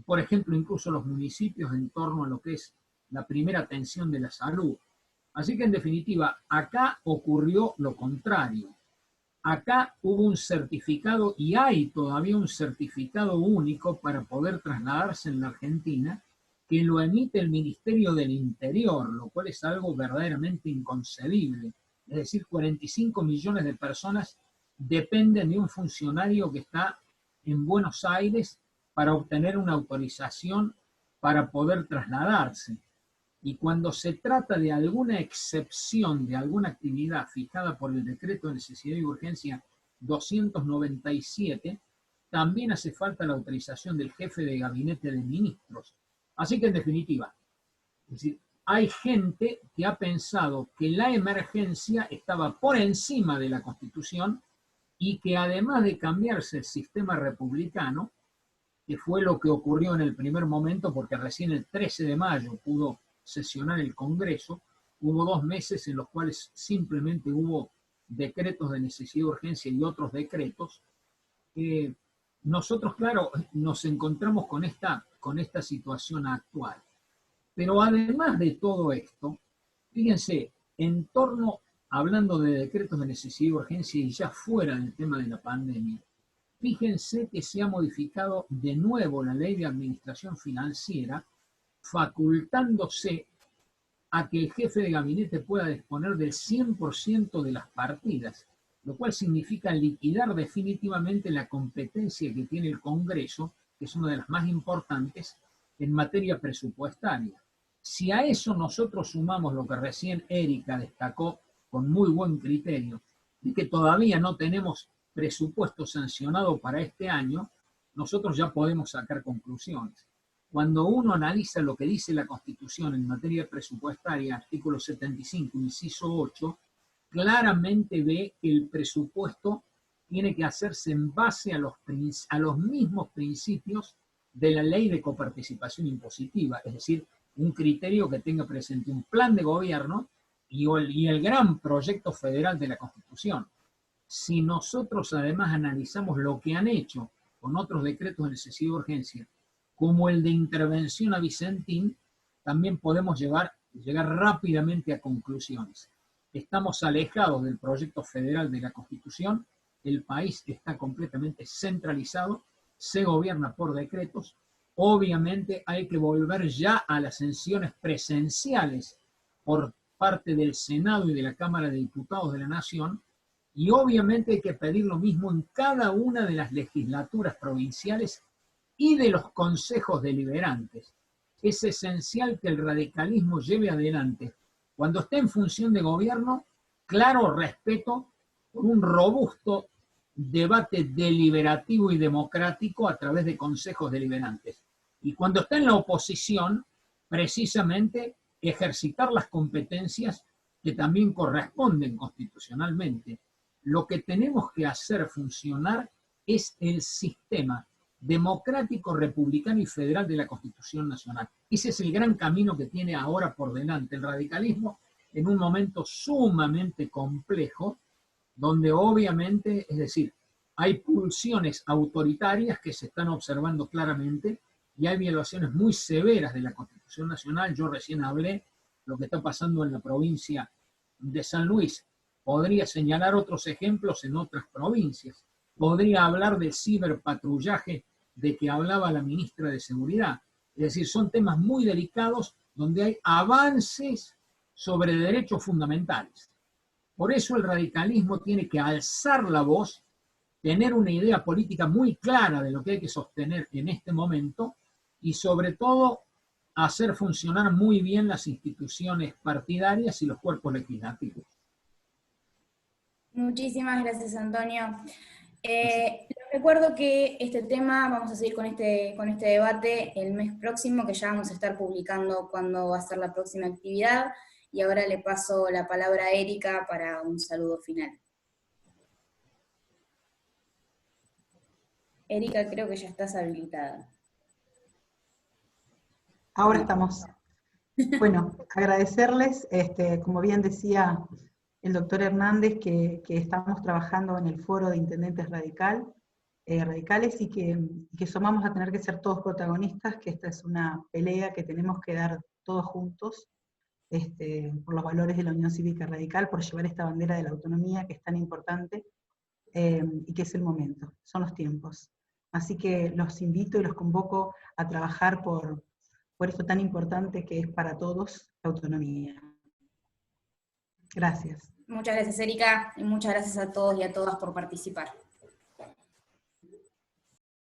por ejemplo, incluso los municipios en torno a lo que es la primera atención de la salud. Así que, en definitiva, acá ocurrió lo contrario. Acá hubo un certificado, y hay todavía un certificado único para poder trasladarse en la Argentina, que lo emite el Ministerio del Interior, lo cual es algo verdaderamente inconcebible. Es decir, 45 millones de personas dependen de un funcionario que está en Buenos Aires para obtener una autorización para poder trasladarse. Y cuando se trata de alguna excepción de alguna actividad fijada por el decreto de necesidad y urgencia 297, también hace falta la autorización del jefe de gabinete de ministros. Así que, en definitiva, es decir, hay gente que ha pensado que la emergencia estaba por encima de la Constitución y que, además de cambiarse el sistema republicano, que fue lo que ocurrió en el primer momento, porque recién el 13 de mayo pudo sesionar el Congreso, hubo 2 meses en los cuales simplemente hubo decretos de necesidad y urgencia y otros decretos. Nosotros, claro, nos encontramos con esta situación actual. Pero además de todo esto, fíjense, en torno, hablando de decretos de necesidad y urgencia y ya fuera del tema de la pandemia, fíjense que se ha modificado de nuevo la Ley de Administración Financiera, facultándose a que el jefe de gabinete pueda disponer del 100% de las partidas, lo cual significa liquidar definitivamente la competencia que tiene el Congreso, que es una de las más importantes en materia presupuestaria. Si a eso nosotros sumamos lo que recién Erika destacó con muy buen criterio, de que todavía no tenemos presupuesto sancionado para este año, nosotros ya podemos sacar conclusiones. Cuando uno analiza lo que dice la Constitución en materia presupuestaria, artículo 75, inciso 8, claramente ve que el presupuesto tiene que hacerse en base a los mismos principios de la Ley de Coparticipación Impositiva, es decir, un criterio que tenga presente un plan de gobierno y el gran proyecto federal de la Constitución. Si nosotros además analizamos lo que han hecho con otros decretos de necesidad y urgencia, como el de intervención a Vicentín, también podemos llegar rápidamente a conclusiones. Estamos alejados del proyecto federal de la Constitución, el país está completamente centralizado, se gobierna por decretos, obviamente hay que volver ya a las sesiones presenciales por parte del Senado y de la Cámara de Diputados de la Nación, y obviamente hay que pedir lo mismo en cada una de las legislaturas provinciales y de los consejos deliberantes. Es esencial que el radicalismo lleve adelante, cuando esté en función de gobierno, claro respeto por un robusto debate deliberativo y democrático a través de consejos deliberantes. Y cuando está en la oposición, precisamente ejercitar las competencias que también corresponden constitucionalmente. Lo que tenemos que hacer funcionar es el sistema democrático, republicano y federal de la Constitución Nacional. Ese es el gran camino que tiene ahora por delante el radicalismo en un momento sumamente complejo, donde obviamente, es decir, hay pulsiones autoritarias que se están observando claramente y hay violaciones muy severas de la Constitución Nacional. Yo recién hablé lo que está pasando en la provincia de San Luis. Podría señalar otros ejemplos en otras provincias. Podría hablar del ciberpatrullaje de que hablaba la ministra de Seguridad. Es decir, son temas muy delicados donde hay avances sobre derechos fundamentales. Por eso el radicalismo tiene que alzar la voz, tener una idea política muy clara de lo que hay que sostener en este momento y sobre todo hacer funcionar muy bien las instituciones partidarias y los cuerpos legislativos. Muchísimas gracias, Antonio. Lo Recuerdo que este tema, vamos a seguir con este debate el mes próximo, que ya vamos a estar publicando cuándo va a ser la próxima actividad, y ahora le paso la palabra a Erika para un saludo final. Erika, creo que ya estás habilitada. Ahora estamos. Bueno, agradecerles, como bien decía el doctor Hernández, que estamos trabajando en el foro de intendentes radicales y que vamos a tener que ser todos protagonistas, que esta es una pelea que tenemos que dar todos juntos, por los valores de la Unión Cívica Radical, por llevar esta bandera de la autonomía que es tan importante, y que es el momento, son los tiempos. Así que los invito y los convoco a trabajar por esto tan importante que es para todos la autonomía. Gracias. Muchas gracias, Erika, y muchas gracias a todos y a todas por participar.